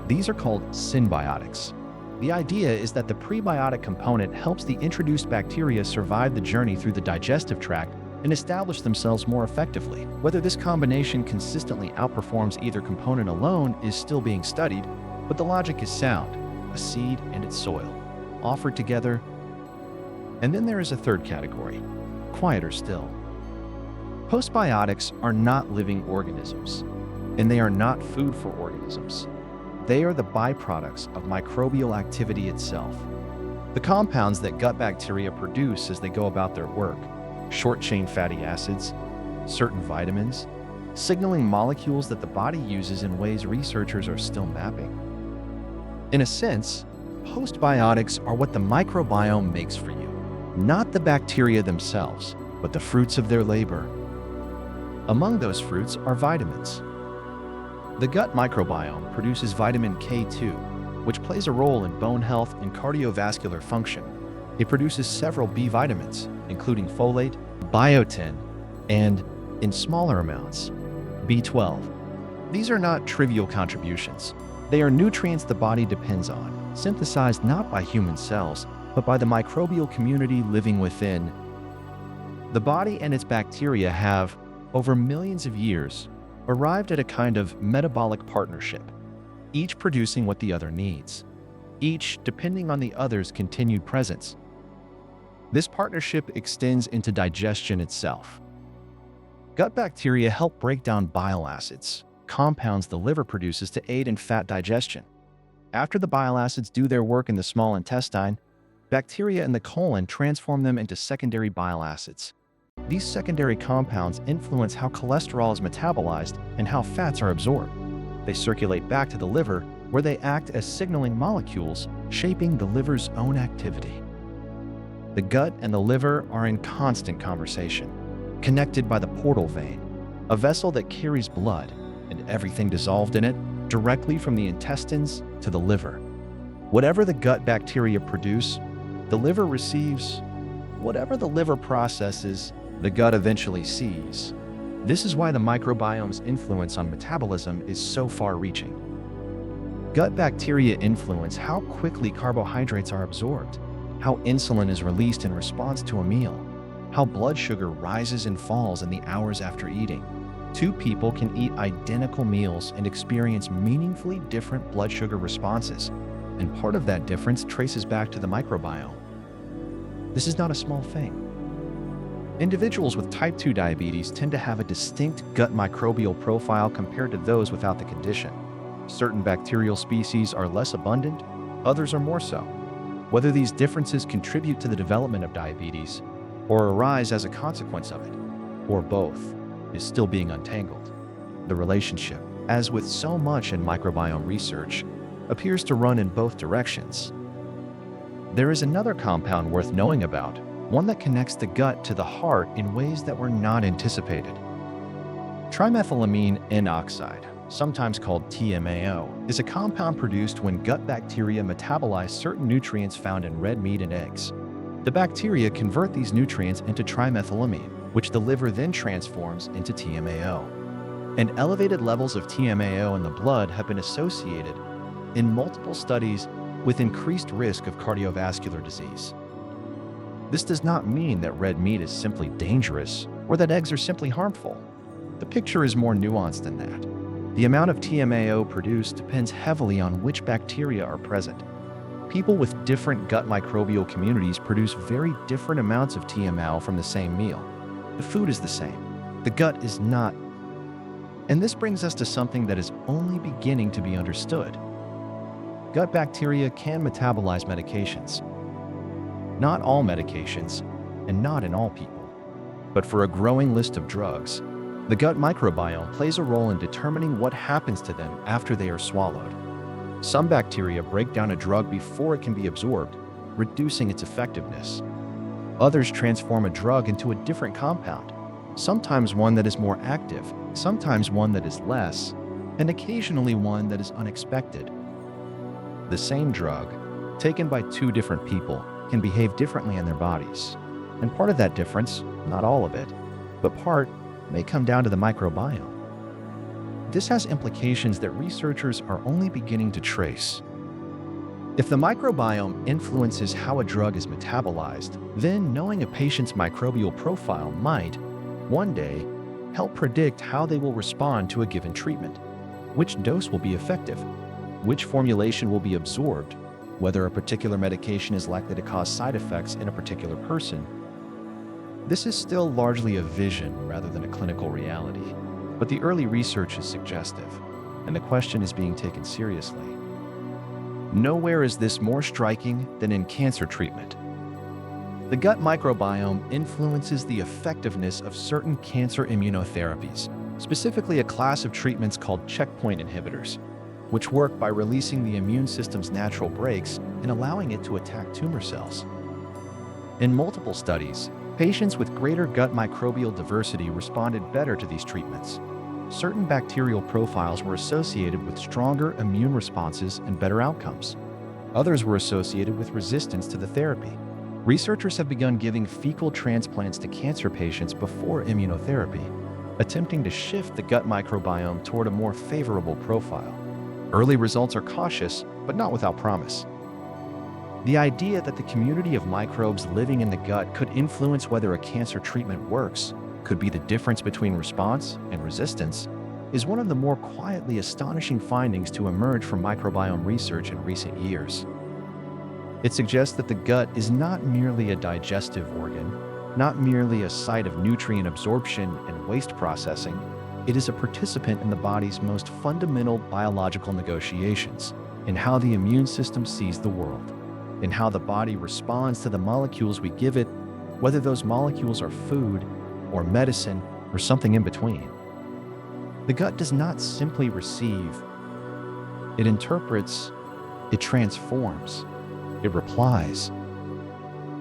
These are called synbiotics. The idea is that the prebiotic component helps the introduced bacteria survive the journey through the digestive tract and establish themselves more effectively. Whether this combination consistently outperforms either component alone is still being studied, but the logic is sound: a seed and its soil, offered together. And then there is a third category, quieter still. Postbiotics are not living organisms, and they are not food for organisms. They are the byproducts of microbial activity itself. The compounds that gut bacteria produce as they go about their work, short-chain fatty acids, certain vitamins, signaling molecules that the body uses in ways researchers are still mapping. In a sense, postbiotics are what the microbiome makes for you, not the bacteria themselves, but the fruits of their labor. Among those fruits are vitamins. The gut microbiome produces vitamin K2, which plays a role in bone health and cardiovascular function. It produces several B vitamins, including folate, biotin, and, in smaller amounts, B12. These are not trivial contributions. They are nutrients the body depends on, synthesized not by human cells, but by the microbial community living within. The body and its bacteria have, over millions of years, arrived at a kind of metabolic partnership, each producing what the other needs, each depending on the other's continued presence. This partnership extends into digestion itself. Gut bacteria help break down bile acids, compounds the liver produces to aid in fat digestion. After the bile acids do their work in the small intestine, bacteria in the colon transform them into secondary bile acids. These secondary compounds influence how cholesterol is metabolized and how fats are absorbed. They circulate back to the liver, where they act as signaling molecules, shaping the liver's own activity. The gut and the liver are in constant conversation, connected by the portal vein, a vessel that carries blood, and everything dissolved in it directly from the intestines to the liver. Whatever the gut bacteria produce, the liver receives. Whatever the liver processes, the gut eventually sees. This is why the microbiome's influence on metabolism is so far-reaching. Gut bacteria influence how quickly carbohydrates are absorbed, how insulin is released in response to a meal, how blood sugar rises and falls in the hours after eating. Two people can eat identical meals and experience meaningfully different blood sugar responses, and part of that difference traces back to the microbiome. This is not a small thing. Individuals with type 2 diabetes tend to have a distinct gut microbial profile compared to those without the condition. Certain bacterial species are less abundant, others are more so. Whether these differences contribute to the development of diabetes or arise as a consequence of it, or both, is still being untangled. The relationship, as with so much in microbiome research, appears to run in both directions. There is another compound worth knowing about, one that connects the gut to the heart in ways that were not anticipated. Trimethylamine N-oxide, sometimes called TMAO, is a compound produced when gut bacteria metabolize certain nutrients found in red meat and eggs. The bacteria convert these nutrients into trimethylamine, which the liver then transforms into TMAO. And elevated levels of TMAO in the blood have been associated, in multiple studies, with increased risk of cardiovascular disease. This does not mean that red meat is simply dangerous or that eggs are simply harmful. The picture is more nuanced than that. The amount of TMAO produced depends heavily on which bacteria are present. People with different gut microbial communities produce very different amounts of TMAO from the same meal. The food is the same. The gut is not. And this brings us to something that is only beginning to be understood. Gut bacteria can metabolize medications. Not all medications, and not in all people. But for a growing list of drugs, the gut microbiome plays a role in determining what happens to them after they are swallowed. Some bacteria break down a drug before it can be absorbed, reducing its effectiveness. Others transform a drug into a different compound, sometimes one that is more active, sometimes one that is less, and occasionally one that is unexpected. The same drug, taken by two different people, can behave differently in their bodies. And part of that difference, not all of it, but part, may come down to the microbiome. This has implications that researchers are only beginning to trace. If the microbiome influences how a drug is metabolized, then knowing a patient's microbial profile might, one day, help predict how they will respond to a given treatment, which dose will be effective, which formulation will be absorbed, whether a particular medication is likely to cause side effects in a particular person. This is still largely a vision rather than a clinical reality, but the early research is suggestive, and the question is being taken seriously. Nowhere is this more striking than in cancer treatment. The gut microbiome influences the effectiveness of certain cancer immunotherapies, specifically a class of treatments called checkpoint inhibitors, which work by releasing the immune system's natural brakes and allowing it to attack tumor cells. In multiple studies, patients with greater gut microbial diversity responded better to these treatments. Certain bacterial profiles were associated with stronger immune responses and better outcomes. Others were associated with resistance to the therapy. Researchers have begun giving fecal transplants to cancer patients before immunotherapy, attempting to shift the gut microbiome toward a more favorable profile. Early results are cautious, but not without promise. The idea that the community of microbes living in the gut could influence whether a cancer treatment works, could be the difference between response and resistance, is one of the more quietly astonishing findings to emerge from microbiome research in recent years. It suggests that the gut is not merely a digestive organ, not merely a site of nutrient absorption and waste processing. It is a participant in the body's most fundamental biological negotiations, in how the immune system sees the world, in how the body responds to the molecules we give it, whether those molecules are food, or medicine, or something in between. The gut does not simply receive. It interprets, it transforms, it replies.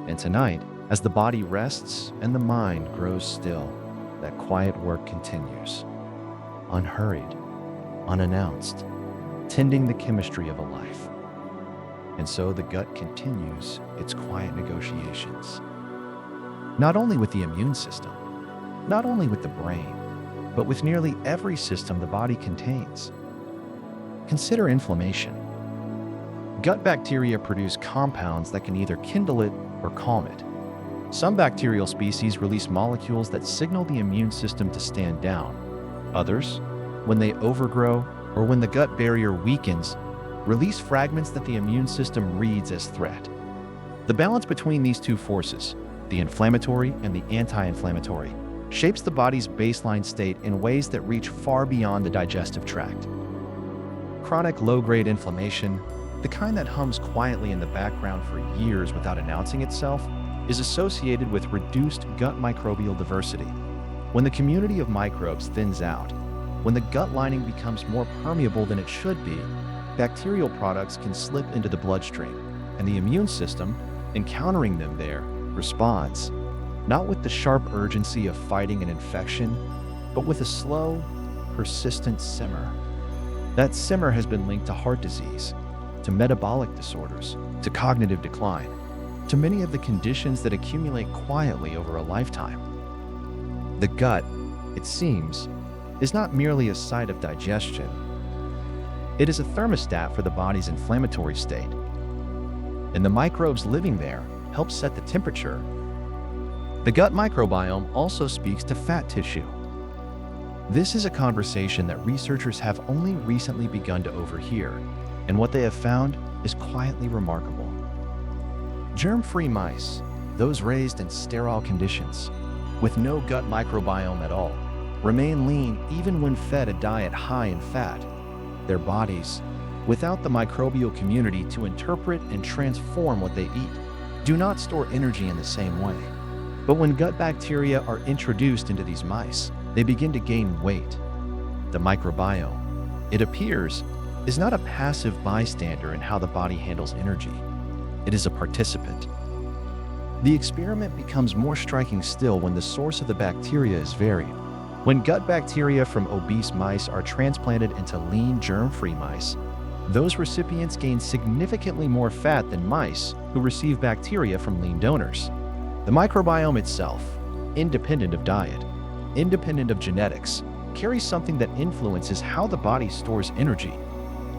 And tonight, as the body rests and the mind grows still, that quiet work continues. Unhurried, unannounced, tending the chemistry of a life. And so the gut continues its quiet negotiations, not only with the immune system, not only with the brain, but with nearly every system the body contains. Consider inflammation. Gut bacteria produce compounds that can either kindle it or calm it. Some bacterial species release molecules that signal the immune system to stand down. Others, when they overgrow or when the gut barrier weakens, release fragments that the immune system reads as threat. The balance between these two forces, the inflammatory and the anti-inflammatory, shapes the body's baseline state in ways that reach far beyond the digestive tract. Chronic low-grade inflammation, the kind that hums quietly in the background for years without announcing itself, is associated with reduced gut microbial diversity. When the community of microbes thins out, when the gut lining becomes more permeable than it should be, bacterial products can slip into the bloodstream, and the immune system, encountering them there, responds, not with the sharp urgency of fighting an infection, but with a slow, persistent simmer. That simmer has been linked to heart disease, to metabolic disorders, to cognitive decline, to many of the conditions that accumulate quietly over a lifetime. The gut, it seems, is not merely a site of digestion. It is a thermostat for the body's inflammatory state. And the microbes living there help set the temperature. The gut microbiome also speaks to fat tissue. This is a conversation that researchers have only recently begun to overhear, and what they have found is quietly remarkable. Germ-free mice, those raised in sterile conditions, with no gut microbiome at all, remain lean even when fed a diet high in fat. Their bodies, without the microbial community to interpret and transform what they eat, do not store energy in the same way. But when gut bacteria are introduced into these mice, they begin to gain weight. The microbiome, it appears, is not a passive bystander in how the body handles energy. It is a participant. The experiment becomes more striking still when the source of the bacteria is varied. When gut bacteria from obese mice are transplanted into lean, germ-free mice, those recipients gain significantly more fat than mice who receive bacteria from lean donors. The microbiome itself, independent of diet, independent of genetics, carries something that influences how the body stores energy.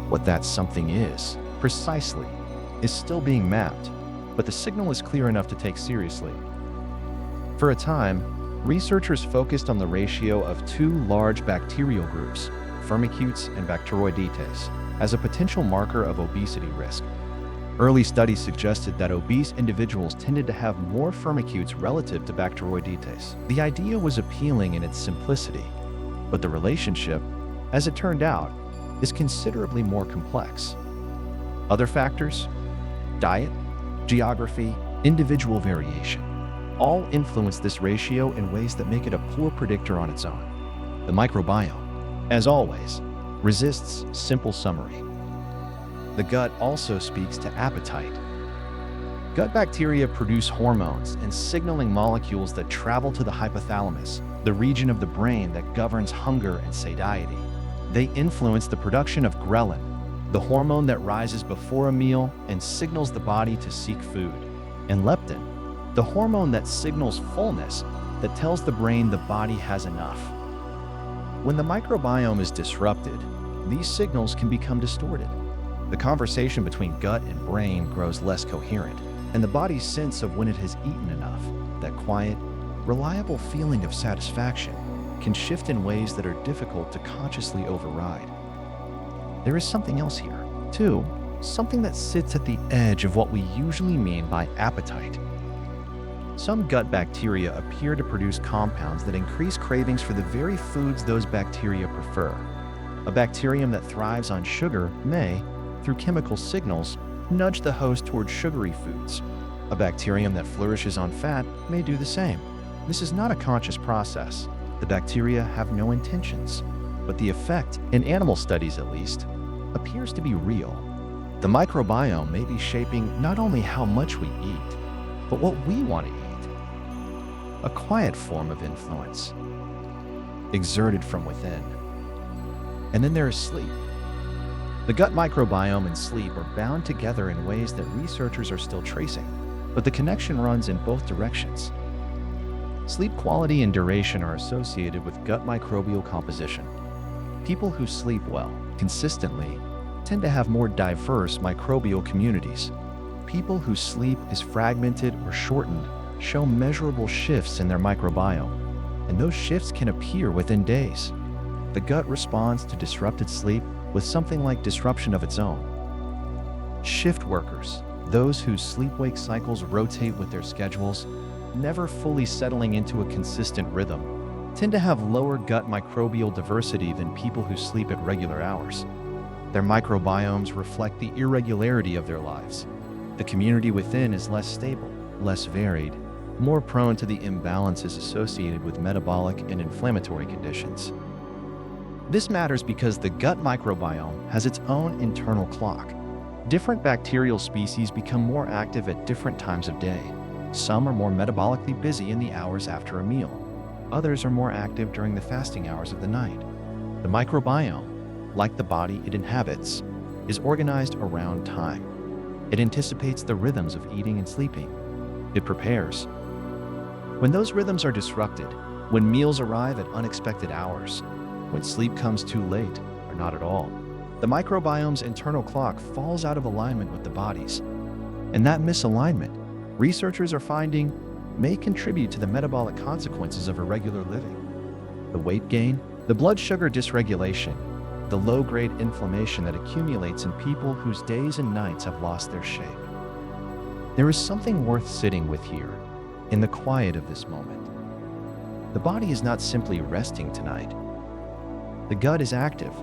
What that something is, precisely, is still being mapped, but the signal is clear enough to take seriously. For a time, researchers focused on the ratio of two large bacterial groups, Firmicutes and Bacteroidetes, as a potential marker of obesity risk. Early studies suggested that obese individuals tended to have more Firmicutes relative to Bacteroidetes. The idea was appealing in its simplicity, but the relationship, as it turned out, is considerably more complex. Other factors, diet, geography, individual variation, all influence this ratio in ways that make it a poor predictor on its own. The microbiome, as always, resists simple summary. The gut also speaks to appetite. Gut bacteria produce hormones and signaling molecules that travel to the hypothalamus, the region of the brain that governs hunger and satiety. They influence the production of ghrelin, the hormone that rises before a meal and signals the body to seek food, and leptin, the hormone that signals fullness, that tells the brain the body has enough. When the microbiome is disrupted, these signals can become distorted. The conversation between gut and brain grows less coherent, and the body's sense of when it has eaten enough, that quiet, reliable feeling of satisfaction, can shift in ways that are difficult to consciously override. There is something else here, too, something that sits at the edge of what we usually mean by appetite. Some gut bacteria appear to produce compounds that increase cravings for the very foods those bacteria prefer. A bacterium that thrives on sugar may, through chemical signals, nudge the host toward sugary foods. A bacterium that flourishes on fat may do the same. This is not a conscious process. The bacteria have no intentions, but the effect, in animal studies at least, appears to be real. The microbiome may be shaping not only how much we eat, but what we want to eat. A quiet form of influence, exerted from within. And then there is sleep. The gut microbiome and sleep are bound together in ways that researchers are still tracing, but the connection runs in both directions. Sleep quality and duration are associated with gut microbial composition. People who sleep well, consistently, tend to have more diverse microbial communities. People whose sleep is fragmented or shortened show measurable shifts in their microbiome, and those shifts can appear within days. The gut responds to disrupted sleep with something like disruption of its own. Shift workers, those whose sleep-wake cycles rotate with their schedules, never fully settling into a consistent rhythm, tend to have lower gut microbial diversity than people who sleep at regular hours. Their microbiomes reflect the irregularity of their lives. The community within is less stable, less varied, more prone to the imbalances associated with metabolic and inflammatory conditions. This matters because the gut microbiome has its own internal clock. Different bacterial species become more active at different times of day. Some are more metabolically busy in the hours after a meal. Others are more active during the fasting hours of the night. The microbiome, like the body it inhabits, is organized around time. It anticipates the rhythms of eating and sleeping. It prepares. When those rhythms are disrupted, when meals arrive at unexpected hours, when sleep comes too late or not at all, the microbiome's internal clock falls out of alignment with the body's. And that misalignment, researchers are finding, may contribute to the metabolic consequences of irregular living. The weight gain, the blood sugar dysregulation, the low-grade inflammation that accumulates in people whose days and nights have lost their shape. There is something worth sitting with here, in the quiet of this moment. The body is not simply resting tonight. The gut is active.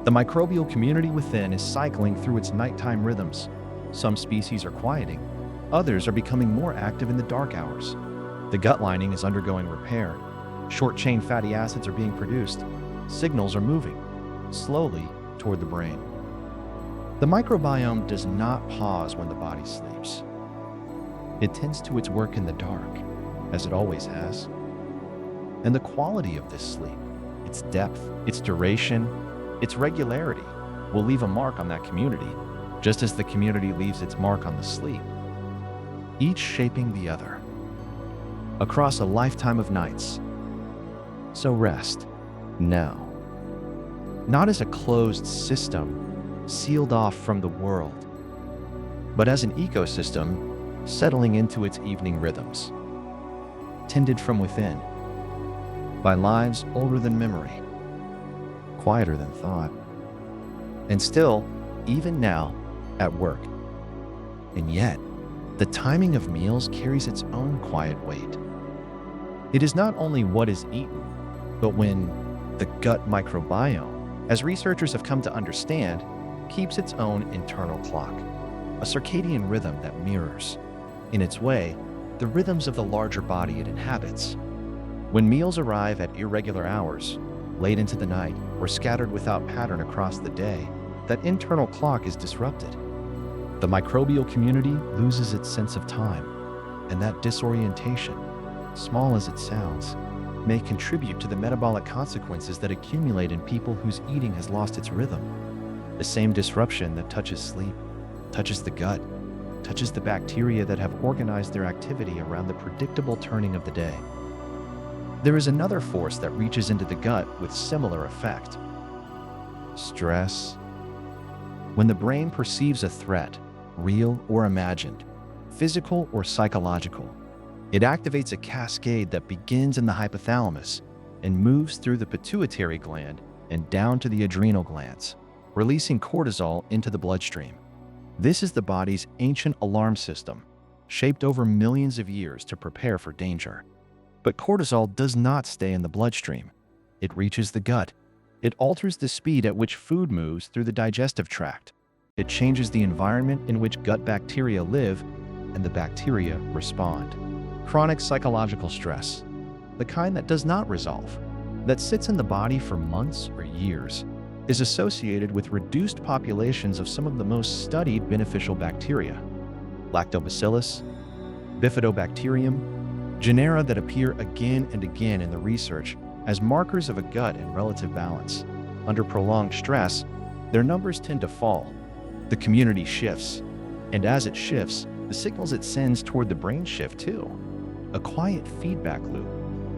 The microbial community within is cycling through its nighttime rhythms. Some species are quieting. Others are becoming more active in the dark hours. The gut lining is undergoing repair. Short-chain fatty acids are being produced. Signals are moving slowly toward the brain. The microbiome does not pause when the body sleeps. It tends to its work in the dark, as it always has. And the quality of this sleep, its depth, its duration, its regularity, will leave a mark on that community, just as the community leaves its mark on the sleep, each shaping the other, across a lifetime of nights. So rest now. Not as a closed system, sealed off from the world, but as an ecosystem settling into its evening rhythms, tended from within, by lives older than memory, quieter than thought, and still, even now, at work. And yet, the timing of meals carries its own quiet weight. It is not only what is eaten, but when the gut microbiome, as researchers have come to understand, keeps its own internal clock, a circadian rhythm that mirrors, in its way, the rhythms of the larger body it inhabits. When meals arrive at irregular hours, late into the night, or scattered without pattern across the day, that internal clock is disrupted. The microbial community loses its sense of time, and that disorientation, small as it sounds, may contribute to the metabolic consequences that accumulate in people whose eating has lost its rhythm. The same disruption that touches sleep, touches the gut, touches the bacteria that have organized their activity around the predictable turning of the day. There is another force that reaches into the gut with similar effect. Stress. When the brain perceives a threat, real or imagined, physical or psychological, it activates a cascade that begins in the hypothalamus and moves through the pituitary gland and down to the adrenal glands, releasing cortisol into the bloodstream. This is the body's ancient alarm system, shaped over millions of years to prepare for danger. But cortisol does not stay in the bloodstream. It reaches the gut. It alters the speed at which food moves through the digestive tract. It changes the environment in which gut bacteria live, and the bacteria respond. Chronic psychological stress, the kind that does not resolve, that sits in the body for months or years, is associated with reduced populations of some of the most studied beneficial bacteria. Lactobacillus, Bifidobacterium, genera that appear again and again in the research as markers of a gut in relative balance. Under prolonged stress, their numbers tend to fall. The community shifts, and as it shifts, the signals it sends toward the brain shift too. A quiet feedback loop,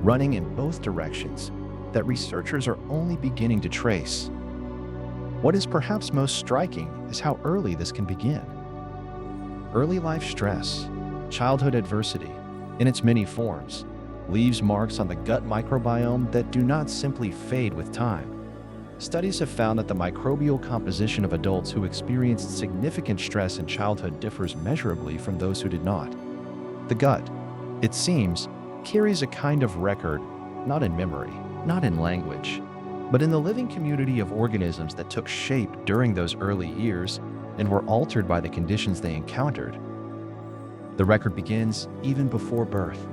running in both directions, that researchers are only beginning to trace. What is perhaps most striking is how early this can begin. Early life stress, childhood adversity, in its many forms, leaves marks on the gut microbiome that do not simply fade with time. Studies have found that the microbial composition of adults who experienced significant stress in childhood differs measurably from those who did not. The gut, it seems, carries a kind of record, not in memory, not in language, but in the living community of organisms that took shape during those early years and were altered by the conditions they encountered. The record begins even before birth.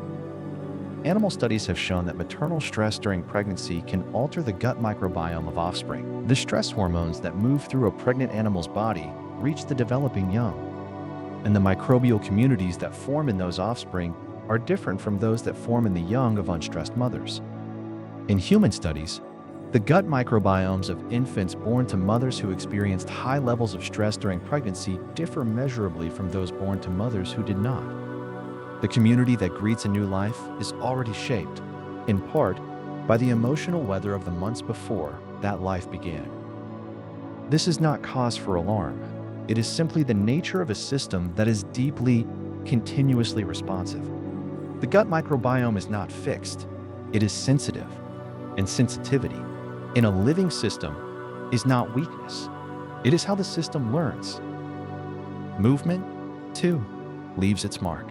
Animal studies have shown that maternal stress during pregnancy can alter the gut microbiome of offspring. The stress hormones that move through a pregnant animal's body reach the developing young, and the microbial communities that form in those offspring are different from those that form in the young of unstressed mothers. In human studies, the gut microbiomes of infants born to mothers who experienced high levels of stress during pregnancy differ measurably from those born to mothers who did not. The community that greets a new life is already shaped, in part, by the emotional weather of the months before that life began. This is not cause for alarm. It is simply the nature of a system that is deeply, continuously responsive. The gut microbiome is not fixed. It is sensitive, and sensitivity, in a living system, is not weakness. It is how the system learns. Movement, too, leaves its mark.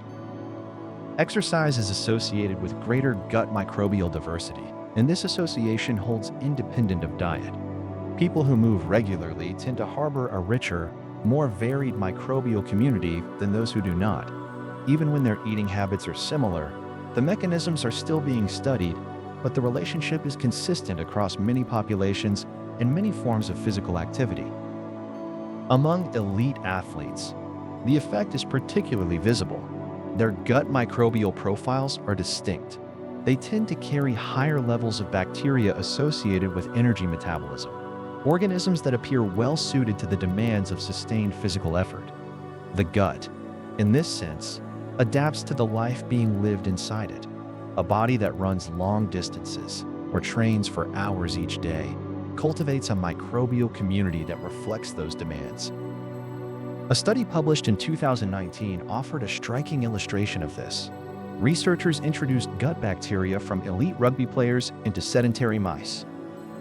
Exercise is associated with greater gut microbial diversity, and this association holds independent of diet. People who move regularly tend to harbor a richer, more varied microbial community than those who do not. Even when their eating habits are similar, the mechanisms are still being studied, but the relationship is consistent across many populations and many forms of physical activity. Among elite athletes, the effect is particularly visible. Their gut microbial profiles are distinct. They tend to carry higher levels of bacteria associated with energy metabolism, organisms that appear well suited to the demands of sustained physical effort. The gut, in this sense, adapts to the life being lived inside it. A body that runs long distances or trains for hours each day cultivates a microbial community that reflects those demands. A study published in 2019 offered a striking illustration of this. Researchers introduced gut bacteria from elite rugby players into sedentary mice.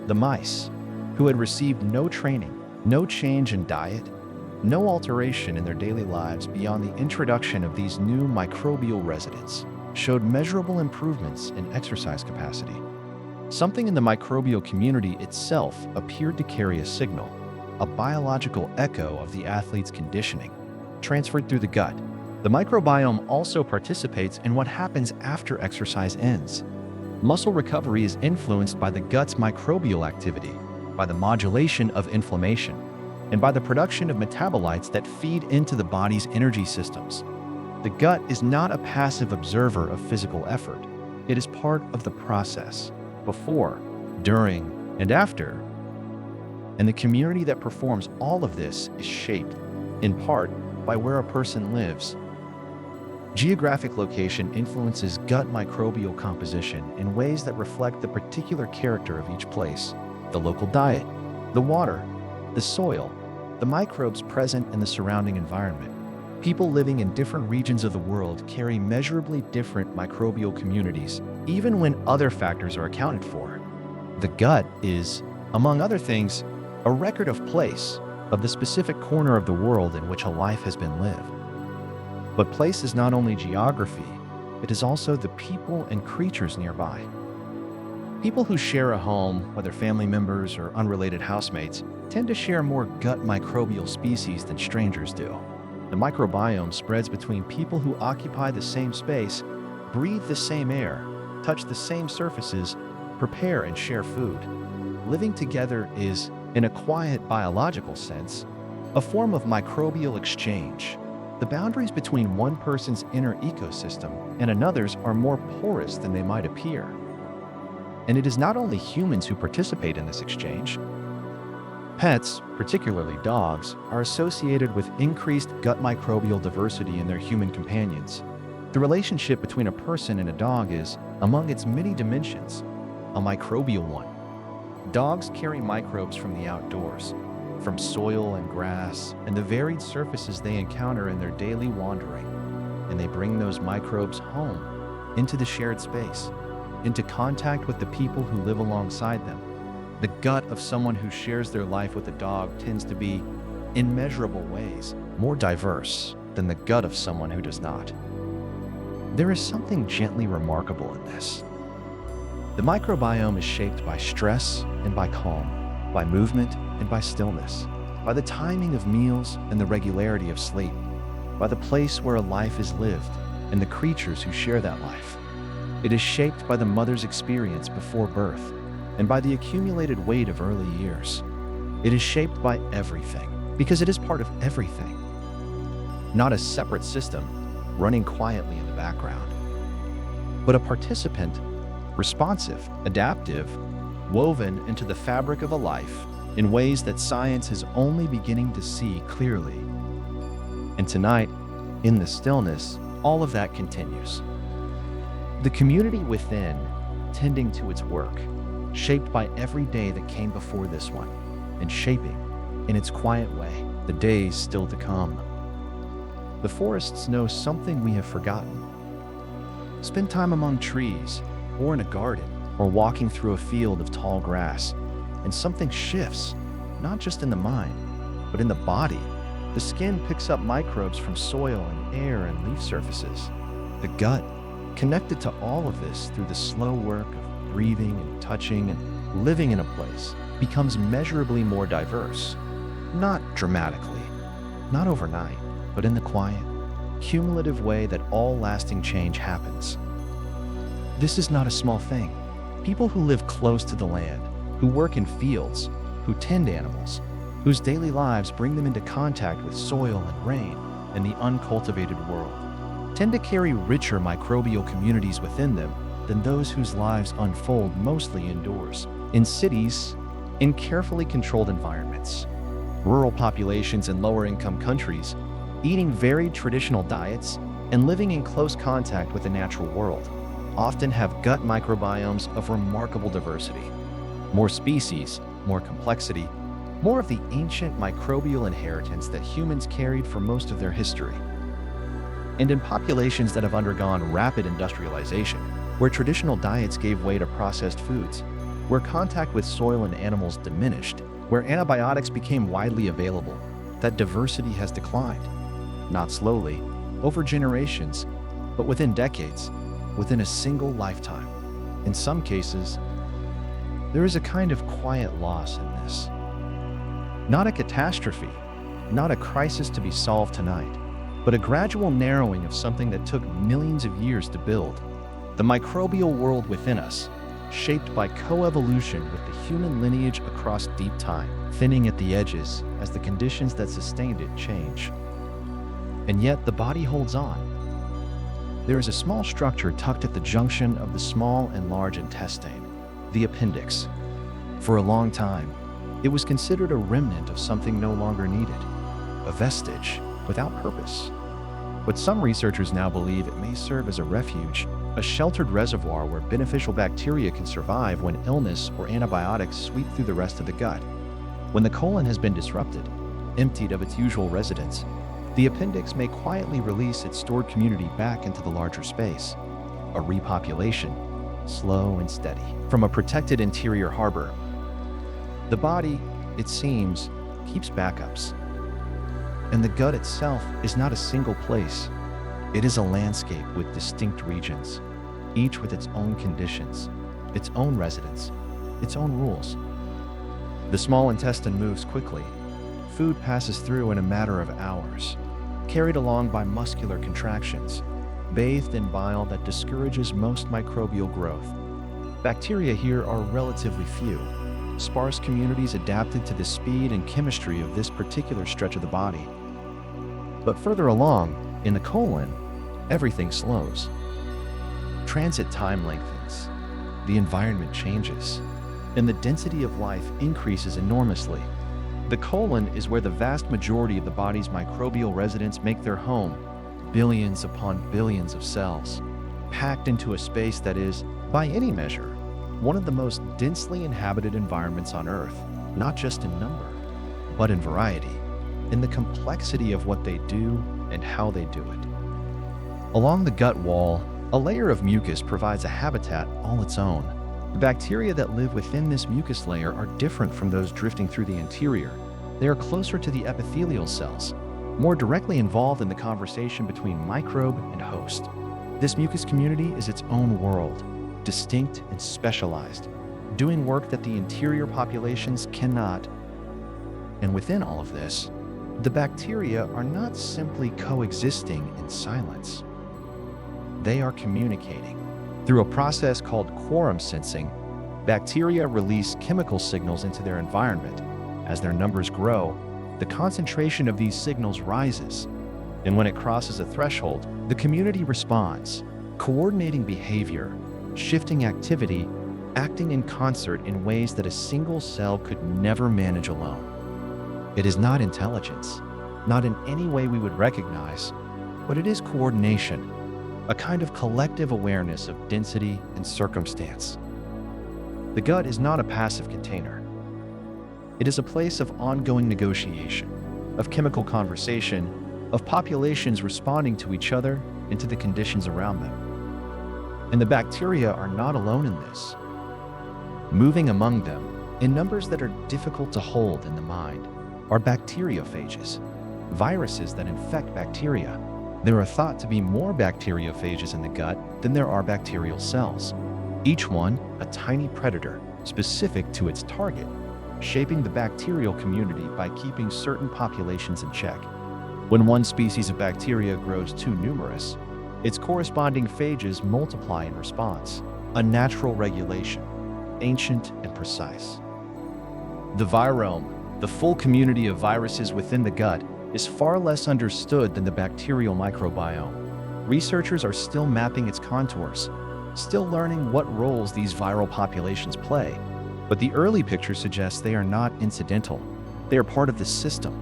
The mice, who had received no training, no change in diet, no alteration in their daily lives beyond the introduction of these new microbial residents, showed measurable improvements in exercise capacity. Something in the microbial community itself appeared to carry a signal, a biological echo of the athlete's conditioning, transferred through the gut. The microbiome also participates in what happens after exercise ends. Muscle recovery is influenced by the gut's microbial activity, by the modulation of inflammation, and by the production of metabolites that feed into the body's energy systems. The gut is not a passive observer of physical effort. It is part of the process, before, during, and after. And the community that performs all of this is shaped, in part, by where a person lives. Geographic location influences gut microbial composition in ways that reflect the particular character of each place. The local diet, the water, the soil, the microbes present in the surrounding environment. People living in different regions of the world carry measurably different microbial communities, even when other factors are accounted for. The gut is, among other things, a record of place, of the specific corner of the world in which a life has been lived. But place is not only geography, it is also the people and creatures nearby. People who share a home, whether family members or unrelated housemates, tend to share more gut microbial species than strangers do. The microbiome spreads between people who occupy the same space, breathe the same air, touch the same surfaces, prepare and share food. Living together is, in a quiet biological sense, a form of microbial exchange. The boundaries between one person's inner ecosystem and another's are more porous than they might appear. And it is not only humans who participate in this exchange. Pets, particularly dogs, are associated with increased gut microbial diversity in their human companions. The relationship between a person and a dog is, among its many dimensions, a microbial one. Dogs carry microbes from the outdoors, from soil and grass and the varied surfaces they encounter in their daily wandering, and they bring those microbes home, into the shared space, into contact with the people who live alongside them. The gut of someone who shares their life with a dog tends to be, in measurable ways, more diverse than the gut of someone who does not. There is something gently remarkable in this. The microbiome is shaped by stress and by calm, by movement and by stillness, by the timing of meals and the regularity of sleep, by the place where a life is lived and the creatures who share that life. It is shaped by the mother's experience before birth and by the accumulated weight of early years. It is shaped by everything because it is part of everything, not a separate system running quietly in the background, but a participant, responsive, adaptive, woven into the fabric of a life in ways that science is only beginning to see clearly. And tonight, in the stillness, all of that continues. The community within, tending to its work, shaped by every day that came before this one, and shaping, in its quiet way, the days still to come. The forests know something we have forgotten. Spend time among trees, or in a garden, or walking through a field of tall grass, and something shifts, not just in the mind, but in the body. The skin picks up microbes from soil and air and leaf surfaces. The gut, connected to all of this through the slow work of breathing and touching and living in a place, becomes measurably more diverse. Not dramatically, not overnight, but in the quiet, cumulative way that all lasting change happens. This is not a small thing. People who live close to the land, who work in fields, who tend animals, whose daily lives bring them into contact with soil and rain and the uncultivated world, tend to carry richer microbial communities within them than those whose lives unfold mostly indoors, in cities, in carefully controlled environments. Rural populations in lower-income countries, eating varied traditional diets and living in close contact with the natural world, often have gut microbiomes of remarkable diversity. More species, more complexity, more of the ancient microbial inheritance that humans carried for most of their history. And in populations that have undergone rapid industrialization, where traditional diets gave way to processed foods, where contact with soil and animals diminished, where antibiotics became widely available, that diversity has declined. Not slowly, over generations, but within decades, within a single lifetime. In some cases, there is a kind of quiet loss in this. Not a catastrophe, not a crisis to be solved tonight, but a gradual narrowing of something that took millions of years to build. The microbial world within us, shaped by coevolution with the human lineage across deep time, thinning at the edges as the conditions that sustained it change. And yet the body holds on. There is a small structure tucked at the junction of the small and large intestine, the appendix. For a long time, it was considered a remnant of something no longer needed, a vestige without purpose. But some researchers now believe it may serve as a refuge, a sheltered reservoir where beneficial bacteria can survive when illness or antibiotics sweep through the rest of the gut. When the colon has been disrupted, emptied of its usual residence, the appendix may quietly release its stored community back into the larger space. A repopulation, slow and steady, from a protected interior harbor. The body, it seems, keeps backups. And the gut itself is not a single place. It is a landscape with distinct regions, each with its own conditions, its own residents, its own rules. The small intestine moves quickly. Food passes through in a matter of hours, carried along by muscular contractions, bathed in bile that discourages most microbial growth. Bacteria here are relatively few, sparse communities adapted to the speed and chemistry of this particular stretch of the body. But further along, in the colon, everything slows. Transit time lengthens, the environment changes, and the density of life increases enormously. The colon is where the vast majority of the body's microbial residents make their home, billions upon billions of cells, packed into a space that is, by any measure, one of the most densely inhabited environments on Earth, not just in number, but in variety, in the complexity of what they do and how they do it. Along the gut wall, a layer of mucus provides a habitat all its own. The bacteria that live within this mucus layer are different from those drifting through the interior. They are closer to the epithelial cells, more directly involved in the conversation between microbe and host. This mucus community is its own world, distinct and specialized, doing work that the interior populations cannot. And within all of this, the bacteria are not simply coexisting in silence. They are communicating. Through a process called quorum sensing, bacteria release chemical signals into their environment. As their numbers grow, the concentration of these signals rises, and when it crosses a threshold, the community responds, coordinating behavior, shifting activity, acting in concert in ways that a single cell could never manage alone. It is not intelligence, not in any way we would recognize, but it is coordination, a kind of collective awareness of density and circumstance. The gut is not a passive container. It is a place of ongoing negotiation, of chemical conversation, of populations responding to each other and to the conditions around them. And the bacteria are not alone in this. Moving among them, in numbers that are difficult to hold in the mind, are bacteriophages, viruses that infect bacteria. There are thought to be more bacteriophages in the gut than there are bacterial cells, each one a tiny predator specific to its target, shaping the bacterial community by keeping certain populations in check. When one species of bacteria grows too numerous, its corresponding phages multiply in response, a natural regulation, ancient and precise. The virome, the full community of viruses within the gut, is far less understood than the bacterial microbiome. Researchers are still mapping its contours, still learning what roles these viral populations play. But the early picture suggests they are not incidental. They are part of the system,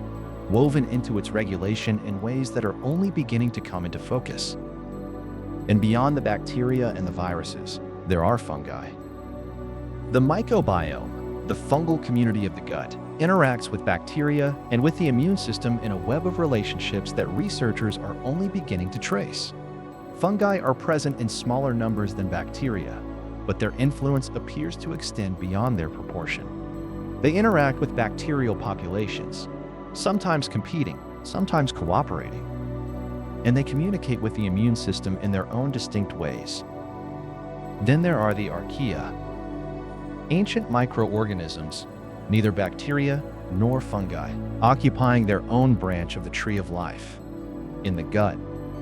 woven into its regulation in ways that are only beginning to come into focus. And beyond the bacteria and the viruses, there are fungi. The microbiome, the fungal community of the gut, interacts with bacteria and with the immune system in a web of relationships that researchers are only beginning to trace. Fungi are present in smaller numbers than bacteria, but their influence appears to extend beyond their proportion. They interact with bacterial populations, sometimes competing, sometimes cooperating, and they communicate with the immune system in their own distinct ways. Then there are the archaea, ancient microorganisms, neither bacteria nor fungi, occupying their own branch of the tree of life. In the gut,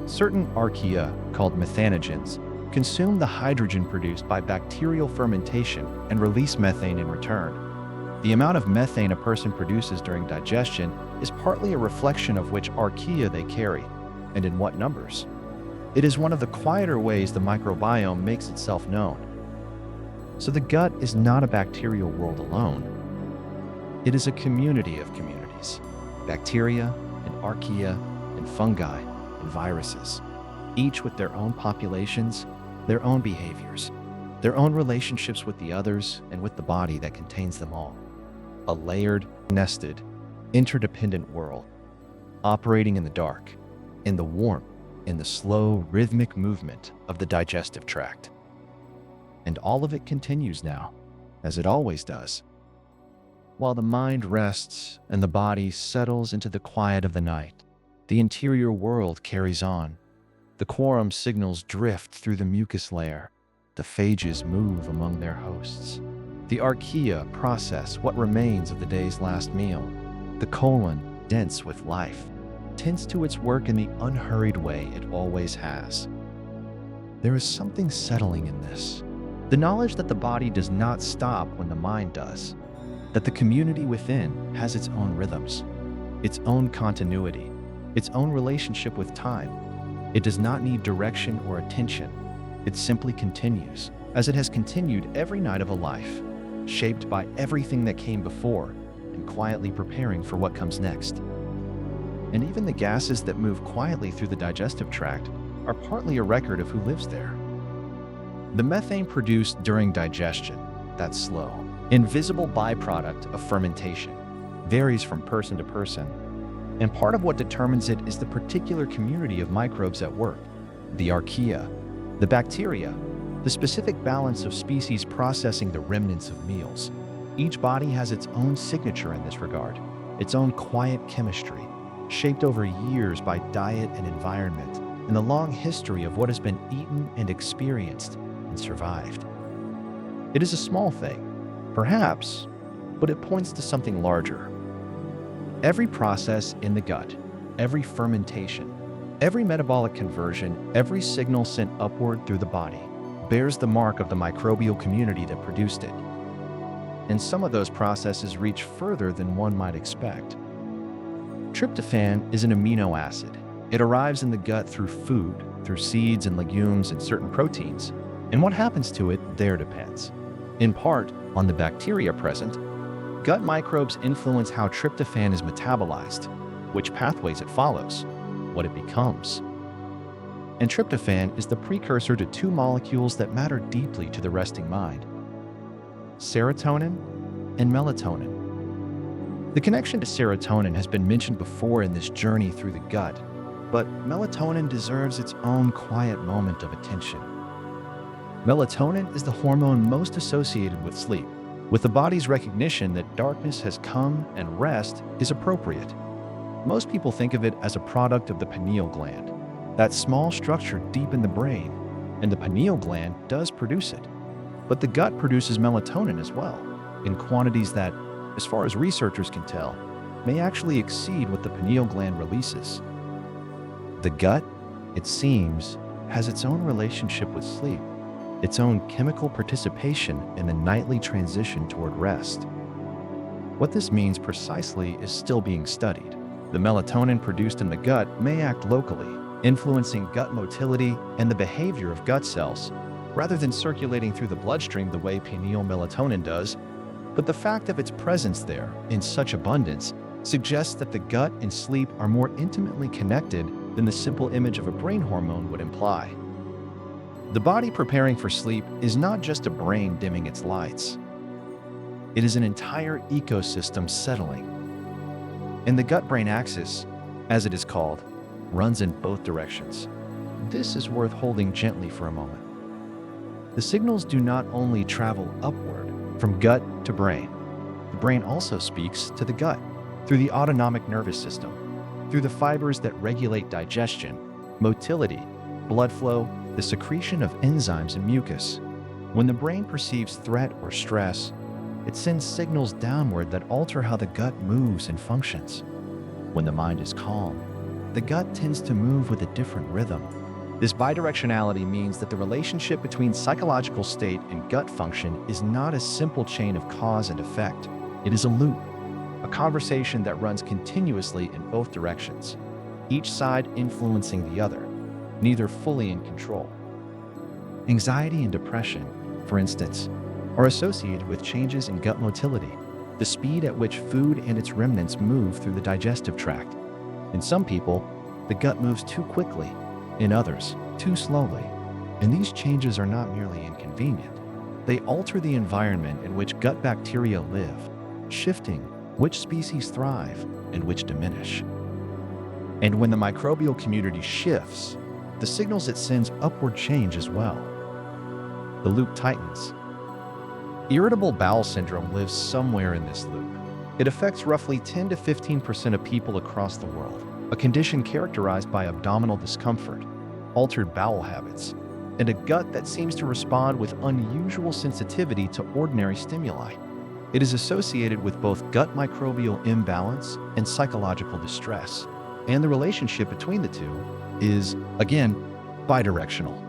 certain archaea, called methanogens, consume the hydrogen produced by bacterial fermentation and release methane in return. The amount of methane a person produces during digestion is partly a reflection of which archaea they carry, and in what numbers. It is one of the quieter ways the microbiome makes itself known. So the gut is not a bacterial world alone. It is a community of communities, bacteria and archaea and fungi and viruses, each with their own populations, their own behaviors, their own relationships with the others and with the body that contains them all. A layered, nested, interdependent world, operating in the dark, in the warmth, in the slow, rhythmic movement of the digestive tract. And all of it continues now, as it always does. While the mind rests and the body settles into the quiet of the night, the interior world carries on. The quorum signals drift through the mucus layer. The phages move among their hosts. The archaea process what remains of the day's last meal. The colon, dense with life, tends to its work in the unhurried way it always has. There is something settling in this. The knowledge that the body does not stop when the mind does. That the community within has its own rhythms, its own continuity, its own relationship with time. It does not need direction or attention. It simply continues, as it has continued every night of a life, shaped by everything that came before, and quietly preparing for what comes next. And even the gases that move quietly through the digestive tract are partly a record of who lives there. The methane produced during digestion, that slow, invisible byproduct of fermentation, varies from person to person, and part of what determines it is the particular community of microbes at work, the archaea, the bacteria, the specific balance of species processing the remnants of meals. Each body has its own signature in this regard, its own quiet chemistry, shaped over years by diet and environment, and the long history of what has been eaten and experienced and survived. It is a small thing, perhaps, but it points to something larger. Every process in the gut, every fermentation, every metabolic conversion, every signal sent upward through the body bears the mark of the microbial community that produced it. And some of those processes reach further than one might expect. Tryptophan is an amino acid. It arrives in the gut through food, through seeds and legumes and certain proteins, and what happens to it there depends, in part, on the bacteria present. Gut microbes influence how tryptophan is metabolized, which pathways it follows, what it becomes. And tryptophan is the precursor to two molecules that matter deeply to the resting mind: serotonin and melatonin. The connection to serotonin has been mentioned before in this journey through the gut, but melatonin deserves its own quiet moment of attention. Melatonin is the hormone most associated with sleep, with the body's recognition that darkness has come and rest is appropriate. Most people think of it as a product of the pineal gland, that small structure deep in the brain, and the pineal gland does produce it. But the gut produces melatonin as well, in quantities that, as far as researchers can tell, may actually exceed what the pineal gland releases. The gut, it seems, has its own relationship with sleep, its own chemical participation in the nightly transition toward rest. What this means precisely is still being studied. The melatonin produced in the gut may act locally, influencing gut motility and the behavior of gut cells, rather than circulating through the bloodstream the way pineal melatonin does. But the fact of its presence there in such abundance suggests that the gut and sleep are more intimately connected than the simple image of a brain hormone would imply. The body preparing for sleep is not just a brain dimming its lights. It is an entire ecosystem settling. And the gut-brain axis, as it is called, runs in both directions. This is worth holding gently for a moment. The signals do not only travel upward from gut to brain. The brain also speaks to the gut through the autonomic nervous system, through the fibers that regulate digestion, motility, blood flow, the secretion of enzymes and mucus. When the brain perceives threat or stress, it sends signals downward that alter how the gut moves and functions. When the mind is calm, the gut tends to move with a different rhythm. This bidirectionality means that the relationship between psychological state and gut function is not a simple chain of cause and effect. It is a loop, a conversation that runs continuously in both directions, each side influencing the other, neither fully in control. Anxiety and depression, for instance, are associated with changes in gut motility, the speed at which food and its remnants move through the digestive tract. In some people, the gut moves too quickly, in others, too slowly. And these changes are not merely inconvenient. They alter the environment in which gut bacteria live, shifting which species thrive and which diminish. And when the microbial community shifts, the signals it sends upward change as well. The loop tightens. Irritable bowel syndrome lives somewhere in this loop. It affects roughly 10 to 15% of people across the world, a condition characterized by abdominal discomfort, altered bowel habits, and a gut that seems to respond with unusual sensitivity to ordinary stimuli. It is associated with both gut microbial imbalance and psychological distress, and the relationship between the two is, again, bidirectional.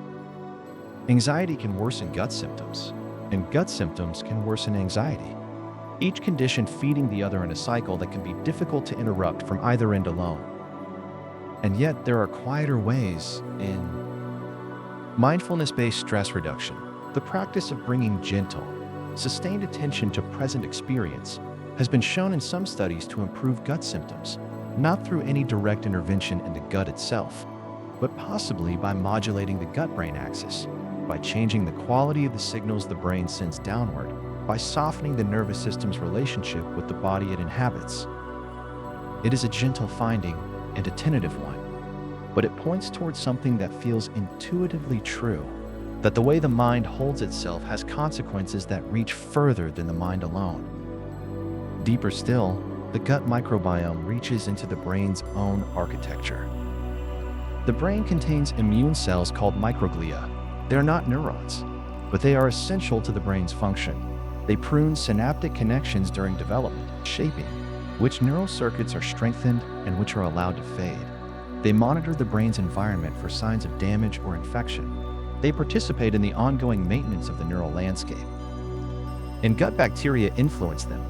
Anxiety can worsen gut symptoms, and gut symptoms can worsen anxiety, each condition feeding the other in a cycle that can be difficult to interrupt from either end alone. And yet, there are quieter ways in mindfulness-based stress reduction, the practice of bringing gentle, sustained attention to present experience, has been shown in some studies to improve gut symptoms, not through any direct intervention in the gut itself, but possibly by modulating the gut-brain axis, by changing the quality of the signals the brain sends downward, by softening the nervous system's relationship with the body it inhabits. It is a gentle finding and a tentative one, but it points towards something that feels intuitively true, that the way the mind holds itself has consequences that reach further than the mind alone. Deeper still, the gut microbiome reaches into the brain's own architecture. The brain contains immune cells called microglia. They are not neurons, but they are essential to the brain's function. They prune synaptic connections during development, shaping which neural circuits are strengthened and which are allowed to fade. They monitor the brain's environment for signs of damage or infection. They participate in the ongoing maintenance of the neural landscape. And gut bacteria influence them.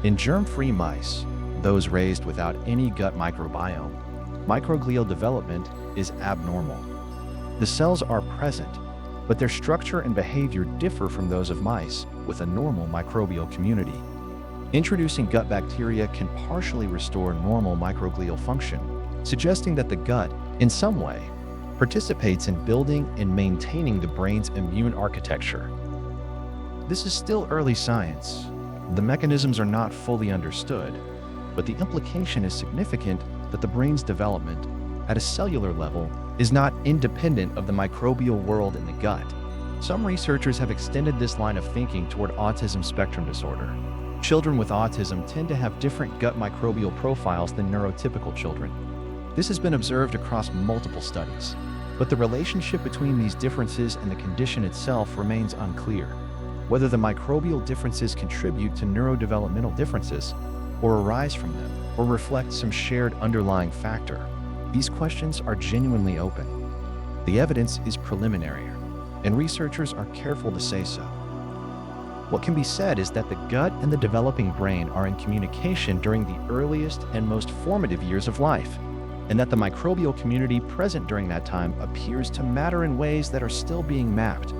In germ-free mice, those raised without any gut microbiome, microglial development is abnormal. The cells are present, but their structure and behavior differ from those of mice with a normal microbial community. Introducing gut bacteria can partially restore normal microglial function, suggesting that the gut, in some way, participates in building and maintaining the brain's immune architecture. This is still early science. The mechanisms are not fully understood, but the implication is significant that the brain's development, at a cellular level, is not independent of the microbial world in the gut. Some researchers have extended this line of thinking toward autism spectrum disorder. Children with autism tend to have different gut microbial profiles than neurotypical children. This has been observed across multiple studies, but the relationship between these differences and the condition itself remains unclear. Whether the microbial differences contribute to neurodevelopmental differences, or arise from them, or reflect some shared underlying factor, these questions are genuinely open. The evidence is preliminary, and researchers are careful to say so. What can be said is that the gut and the developing brain are in communication during the earliest and most formative years of life, and that the microbial community present during that time appears to matter in ways that are still being mapped.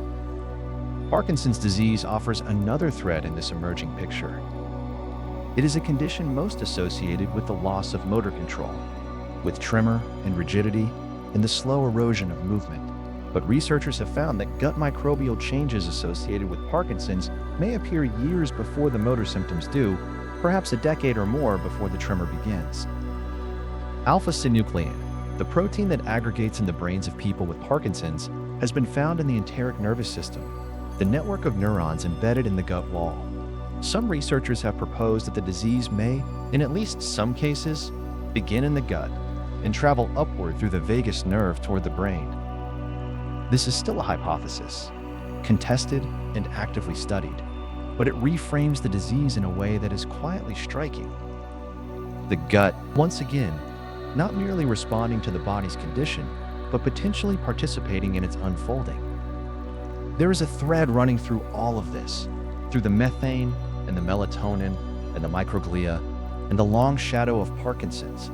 Parkinson's disease offers another thread in this emerging picture. It is a condition most associated with the loss of motor control, with tremor and rigidity and the slow erosion of movement. But researchers have found that gut microbial changes associated with Parkinson's may appear years before the motor symptoms do, perhaps a decade or more before the tremor begins. Alpha-synuclein, the protein that aggregates in the brains of people with Parkinson's, has been found in the enteric nervous system, the network of neurons embedded in the gut wall. Some researchers have proposed that the disease may, in at least some cases, begin in the gut and travel upward through the vagus nerve toward the brain. This is still a hypothesis, contested and actively studied, but it reframes the disease in a way that is quietly striking. The gut, once again, not merely responding to the body's condition, but potentially participating in its unfolding. There is a thread running through all of this, through the methane and the melatonin and the microglia and the long shadow of Parkinson's.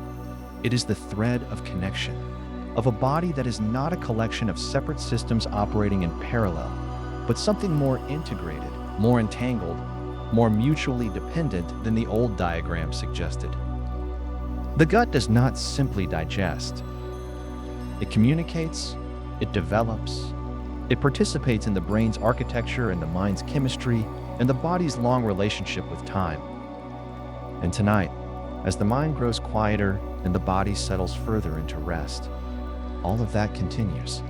It is the thread of connection, of a body that is not a collection of separate systems operating in parallel, but something more integrated, more entangled, more mutually dependent than the old diagram suggested. The gut does not simply digest. It communicates, it develops, it participates in the brain's architecture and the mind's chemistry and the body's long relationship with time. And tonight, as the mind grows quieter and the body settles further into rest, all of that continues.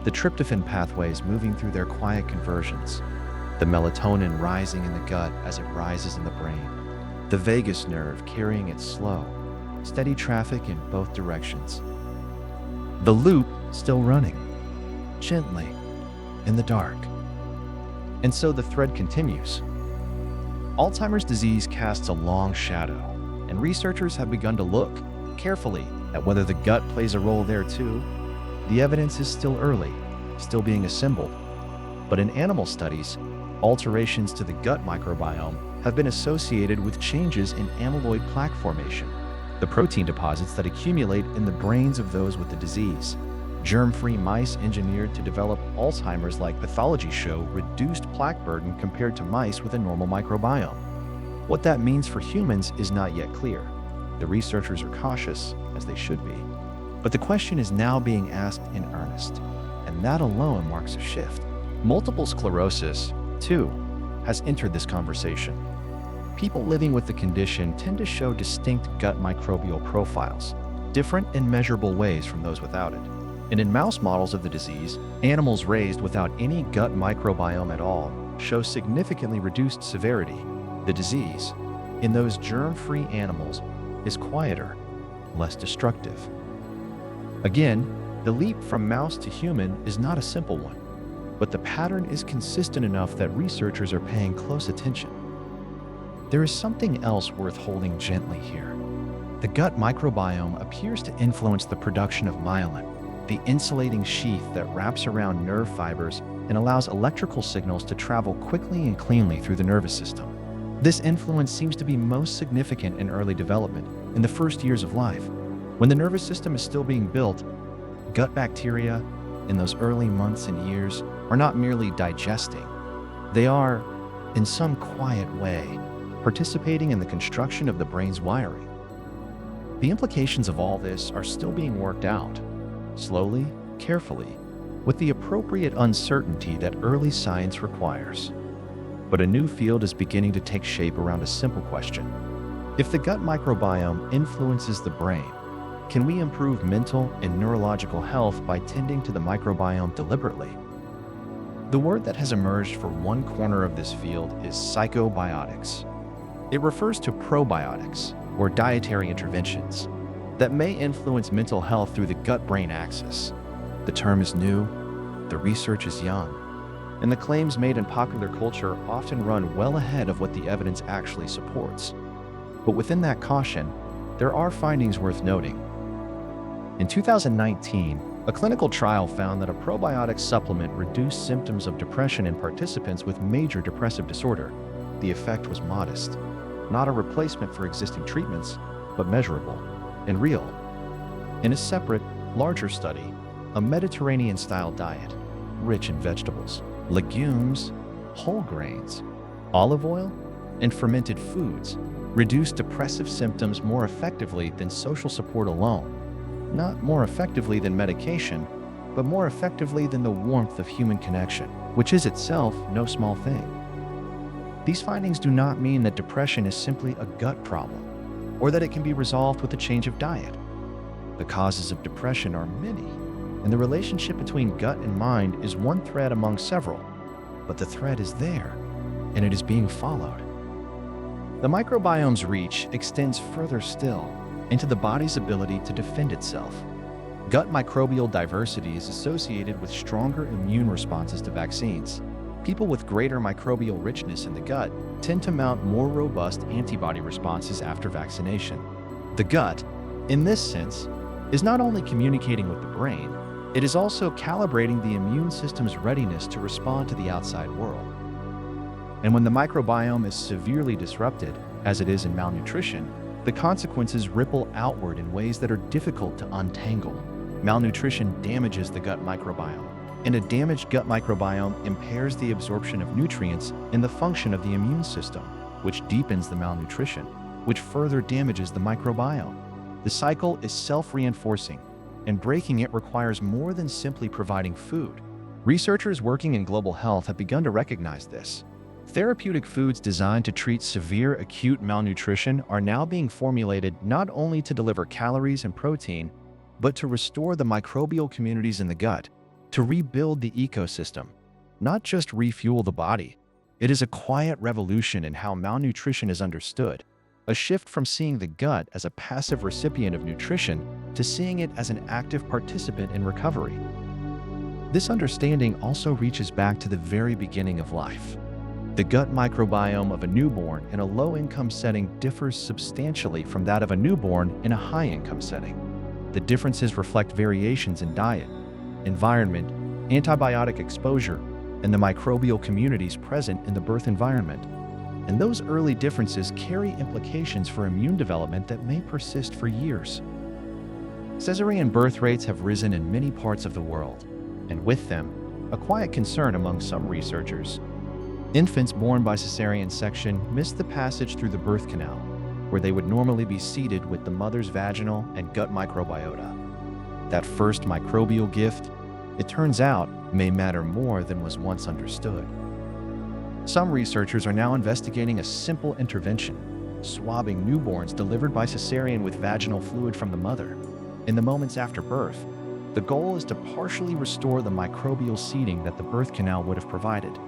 The tryptophan pathways moving through their quiet conversions, the melatonin rising in the gut as it rises in the brain, the vagus nerve carrying its slow, steady traffic in both directions. The loop still running, gently, in the dark. And so the thread continues. Alzheimer's disease casts a long shadow, and researchers have begun to look carefully at whether the gut plays a role there too. The evidence is still early, still being assembled. But in animal studies, alterations to the gut microbiome have been associated with changes in amyloid plaque formation, the protein deposits that accumulate in the brains of those with the disease. Germ-free mice engineered to develop Alzheimer's-like pathology show reduced plaque burden compared to mice with a normal microbiome. What that means for humans is not yet clear. The researchers are cautious, as they should be. But the question is now being asked in earnest, and that alone marks a shift. Multiple sclerosis, too, has entered this conversation. People living with the condition tend to show distinct gut microbial profiles, different in measurable ways from those without it. And in mouse models of the disease, animals raised without any gut microbiome at all show significantly reduced severity. The disease, in those germ-free animals, is quieter, less destructive. Again, the leap from mouse to human is not a simple one, but the pattern is consistent enough that researchers are paying close attention. There is something else worth holding gently here. The gut microbiome appears to influence the production of myelin, the insulating sheath that wraps around nerve fibers and allows electrical signals to travel quickly and cleanly through the nervous system. This influence seems to be most significant in early development, in the first years of life. When the nervous system is still being built, gut bacteria, in those early months and years, are not merely digesting. They are, in some quiet way, participating in the construction of the brain's wiring. The implications of all this are still being worked out, slowly, carefully, with the appropriate uncertainty that early science requires. But a new field is beginning to take shape around a simple question. If the gut microbiome influences the brain, can we improve mental and neurological health by tending to the microbiome deliberately? The word that has emerged for one corner of this field is psychobiotics. It refers to probiotics, or dietary interventions, that may influence mental health through the gut-brain axis. The term is new, the research is young, and the claims made in popular culture often run well ahead of what the evidence actually supports. But within that caution, there are findings worth noting. In 2019, a clinical trial found that a probiotic supplement reduced symptoms of depression in participants with major depressive disorder. The effect was modest, not a replacement for existing treatments, but measurable and real. In a separate, larger study, a Mediterranean-style diet, rich in vegetables, legumes, whole grains, olive oil, and fermented foods, reduced depressive symptoms more effectively than social support alone. Not more effectively than medication, but more effectively than the warmth of human connection, which is itself no small thing. These findings do not mean that depression is simply a gut problem, or that it can be resolved with a change of diet. The causes of depression are many, and the relationship between gut and mind is one thread among several, but the thread is there, and it is being followed. The microbiome's reach extends further still, into the body's ability to defend itself. Gut microbial diversity is associated with stronger immune responses to vaccines. People with greater microbial richness in the gut tend to mount more robust antibody responses after vaccination. The gut, in this sense, is not only communicating with the brain, it is also calibrating the immune system's readiness to respond to the outside world. And when the microbiome is severely disrupted, as it is in malnutrition, the consequences ripple outward in ways that are difficult to untangle. Malnutrition damages the gut microbiome, and a damaged gut microbiome impairs the absorption of nutrients and the function of the immune system, which deepens the malnutrition, which further damages the microbiome. The cycle is self-reinforcing, and breaking it requires more than simply providing food. Researchers working in global health have begun to recognize this. Therapeutic foods designed to treat severe acute malnutrition are now being formulated not only to deliver calories and protein, but to restore the microbial communities in the gut, to rebuild the ecosystem, not just refuel the body. It is a quiet revolution in how malnutrition is understood, a shift from seeing the gut as a passive recipient of nutrition to seeing it as an active participant in recovery. This understanding also reaches back to the very beginning of life. The gut microbiome of a newborn in a low-income setting differs substantially from that of a newborn in a high-income setting. The differences reflect variations in diet, environment, antibiotic exposure, and the microbial communities present in the birth environment. And those early differences carry implications for immune development that may persist for years. Caesarean birth rates have risen in many parts of the world, and with them, a quiet concern among some researchers. Infants born by cesarean section miss the passage through the birth canal, where they would normally be seated with the mother's vaginal and gut microbiota. That first microbial gift, it turns out, may matter more than was once understood. Some researchers are now investigating a simple intervention, swabbing newborns delivered by cesarean with vaginal fluid from the mother. In the moments after birth, the goal is to partially restore the microbial seeding that the birth canal would have provided.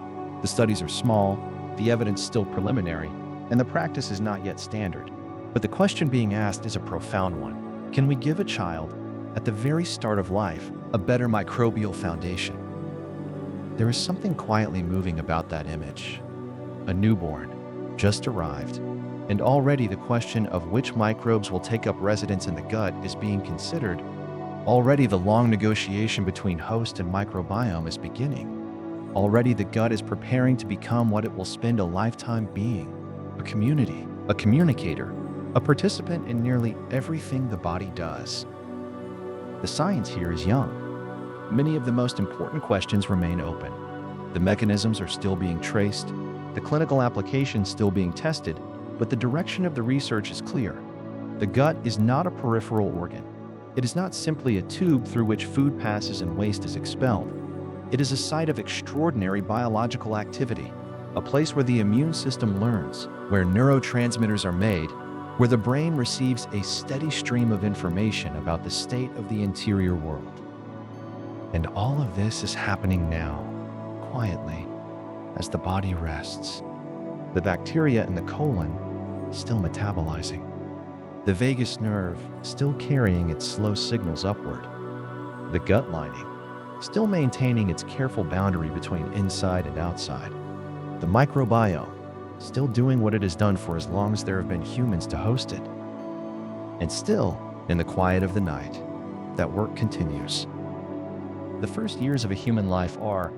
The studies are small, the evidence still preliminary, and the practice is not yet standard. But the question being asked is a profound one. Can we give a child, at the very start of life, a better microbial foundation? There is something quietly moving about that image. A newborn, just arrived, and already the question of which microbes will take up residence in the gut is being considered. Already the long negotiation between host and microbiome is beginning. Already the gut is preparing to become what it will spend a lifetime being: a community, a communicator, a participant in nearly everything the body does. The science here is young. Many of the most important questions remain open. The mechanisms are still being traced, the clinical applications still being tested, but the direction of the research is clear. The gut is not a peripheral organ. It is not simply a tube through which food passes and waste is expelled. It is a site of extraordinary biological activity, a place where the immune system learns, where neurotransmitters are made, where the brain receives a steady stream of information about the state of the interior world. And all of this is happening now, quietly, as the body rests. The bacteria in the colon still metabolizing. The vagus nerve still carrying its slow signals upward. The gut lining still maintaining its careful boundary between inside and outside. The microbiome still doing what it has done for as long as there have been humans to host it. And still, in the quiet of the night, that work continues. The first years of a human life are,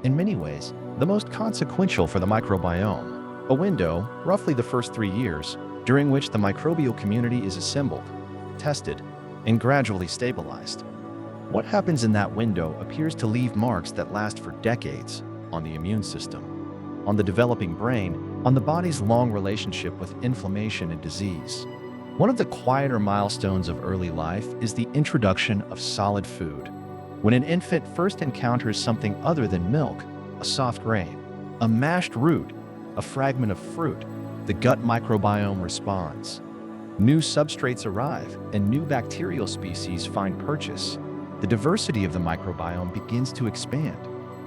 in many ways, the most consequential for the microbiome, a window, roughly the first 3 years, during which the microbial community is assembled, tested, and gradually stabilized. What happens in that window appears to leave marks that last for decades on the immune system, on the developing brain, on the body's long relationship with inflammation and disease. One of the quieter milestones of early life is the introduction of solid food. When an infant first encounters something other than milk, a soft grain, a mashed root, a fragment of fruit, the gut microbiome responds. New substrates arrive and new bacterial species find purchase. The diversity of the microbiome begins to expand,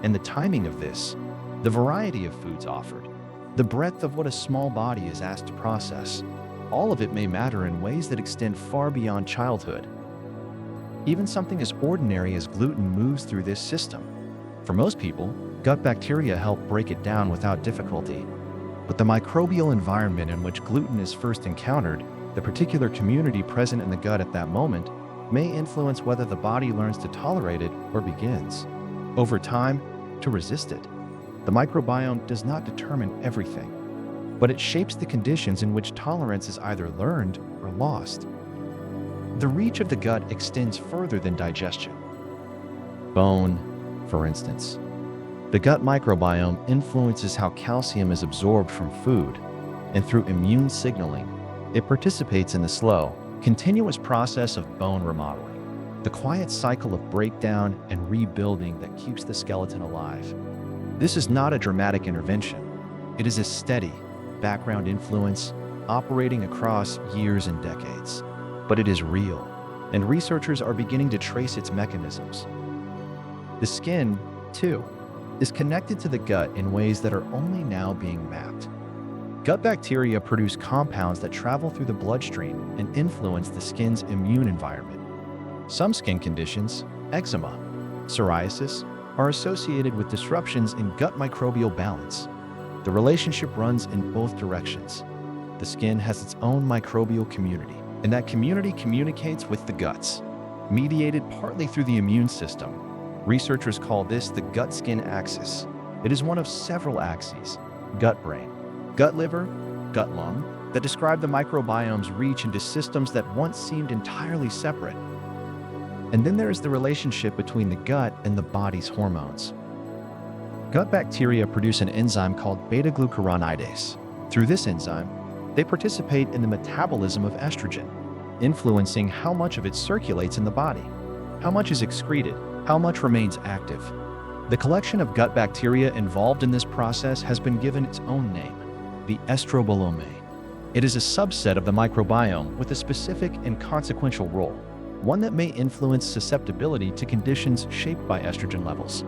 and the timing of this, the variety of foods offered, the breadth of what a small body is asked to process, all of it may matter in ways that extend far beyond childhood. Even something as ordinary as gluten moves through this system. For most people, gut bacteria help break it down without difficulty. But the microbial environment in which gluten is first encountered, the particular community present in the gut at that moment, may influence whether the body learns to tolerate it or begins, over time, to resist it. The microbiome does not determine everything, but it shapes the conditions in which tolerance is either learned or lost. The reach of the gut extends further than digestion. Bone, for instance. The gut microbiome influences how calcium is absorbed from food, and through immune signaling, it participates in the slow, continuous process of bone remodeling, the quiet cycle of breakdown and rebuilding that keeps the skeleton alive. This is not a dramatic intervention. It is a steady, background influence operating across years and decades. But it is real, and researchers are beginning to trace its mechanisms. The skin, too, is connected to the gut in ways that are only now being mapped. Gut bacteria produce compounds that travel through the bloodstream and influence the skin's immune environment. Some skin conditions, eczema, psoriasis, are associated with disruptions in gut microbial balance. The relationship runs in both directions. The skin has its own microbial community, and that community communicates with the guts, mediated partly through the immune system. Researchers call this the gut-skin axis. It is one of several axes, gut-brain, gut-liver, gut-lung, that describe the microbiome's reach into systems that once seemed entirely separate. And then there is the relationship between the gut and the body's hormones. Gut bacteria produce an enzyme called beta-glucuronidase. Through this enzyme, they participate in the metabolism of estrogen, influencing how much of it circulates in the body, how much is excreted, how much remains active. The collection of gut bacteria involved in this process has been given its own name, the estrobolome. It is a subset of the microbiome with a specific and consequential role, one that may influence susceptibility to conditions shaped by estrogen levels.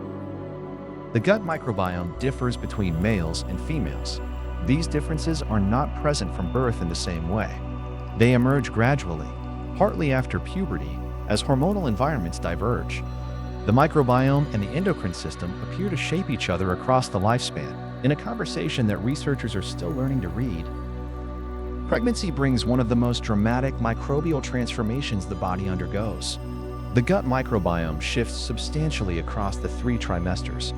The gut microbiome differs between males and females. These differences are not present from birth in the same way. They emerge gradually, partly after puberty, as hormonal environments diverge. The microbiome and the endocrine system appear to shape each other across the lifespan, in a conversation that researchers are still learning to read. Pregnancy brings one of the most dramatic microbial transformations the body undergoes. The gut microbiome shifts substantially across the 3 trimesters.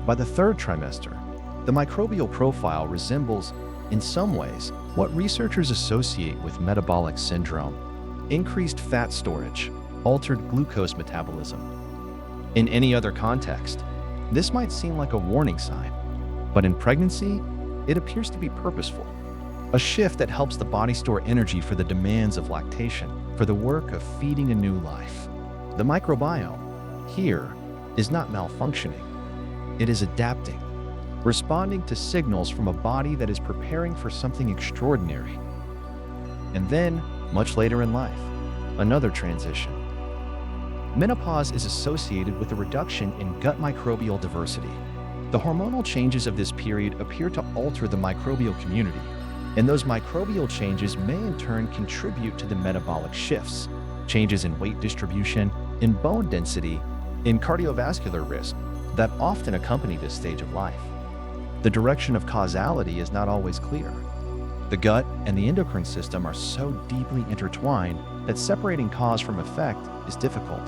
By the 3rd trimester, the microbial profile resembles, in some ways, what researchers associate with metabolic syndrome: increased fat storage, altered glucose metabolism. In any other context, this might seem like a warning sign, but in pregnancy, it appears to be purposeful. A shift that helps the body store energy for the demands of lactation, for the work of feeding a new life. The microbiome, here, is not malfunctioning. It is adapting, responding to signals from a body that is preparing for something extraordinary. And then, much later in life, another transition. Menopause is associated with a reduction in gut microbial diversity. The hormonal changes of this period appear to alter the microbial community, and those microbial changes may in turn contribute to the metabolic shifts, changes in weight distribution, in bone density, in cardiovascular risk that often accompany this stage of life. The direction of causality is not always clear. The gut and the endocrine system are so deeply intertwined that separating cause from effect is difficult.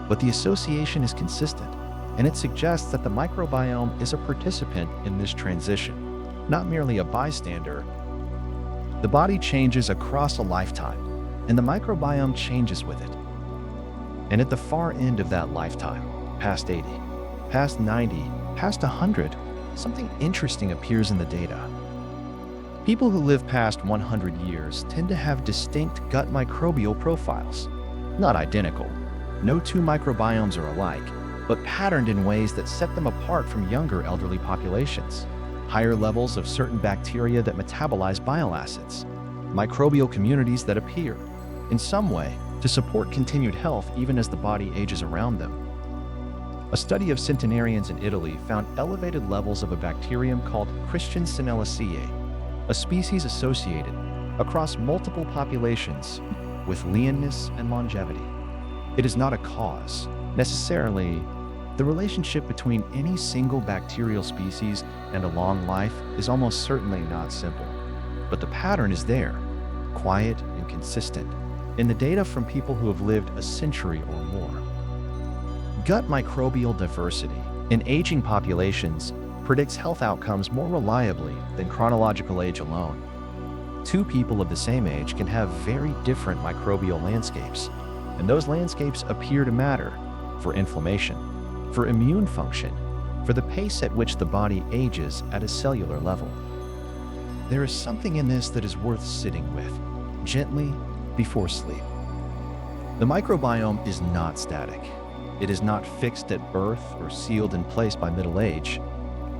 But the association is consistent, and it suggests that the microbiome is a participant in this transition, not merely a bystander. The body changes across a lifetime, and the microbiome changes with it. And at the far end of that lifetime, past 80, past 90, past 100, something interesting appears in the data. People who live past 100 years tend to have distinct gut microbial profiles. Not identical. No 2 microbiomes are alike, but patterned in ways that set them apart from younger elderly populations. Higher levels of certain bacteria that metabolize bile acids. Microbial communities that appear, in some way, to support continued health even as the body ages around them. A study of centenarians in Italy found elevated levels of a bacterium called Christiansenellaceae, a species associated, across multiple populations, with leanness and longevity. It is not a cause, necessarily. The relationship between any single bacterial species and a long life is almost certainly not simple. But the pattern is there, quiet and consistent, in the data from people who have lived a century or more. Gut microbial diversity in aging populations predicts health outcomes more reliably than chronological age alone. 2 people of the same age can have very different microbial landscapes, and those landscapes appear to matter for inflammation, for immune function, for the pace at which the body ages at a cellular level. There is something in this that is worth sitting with, gently, before sleep. The microbiome is not static. It is not fixed at birth or sealed in place by middle age.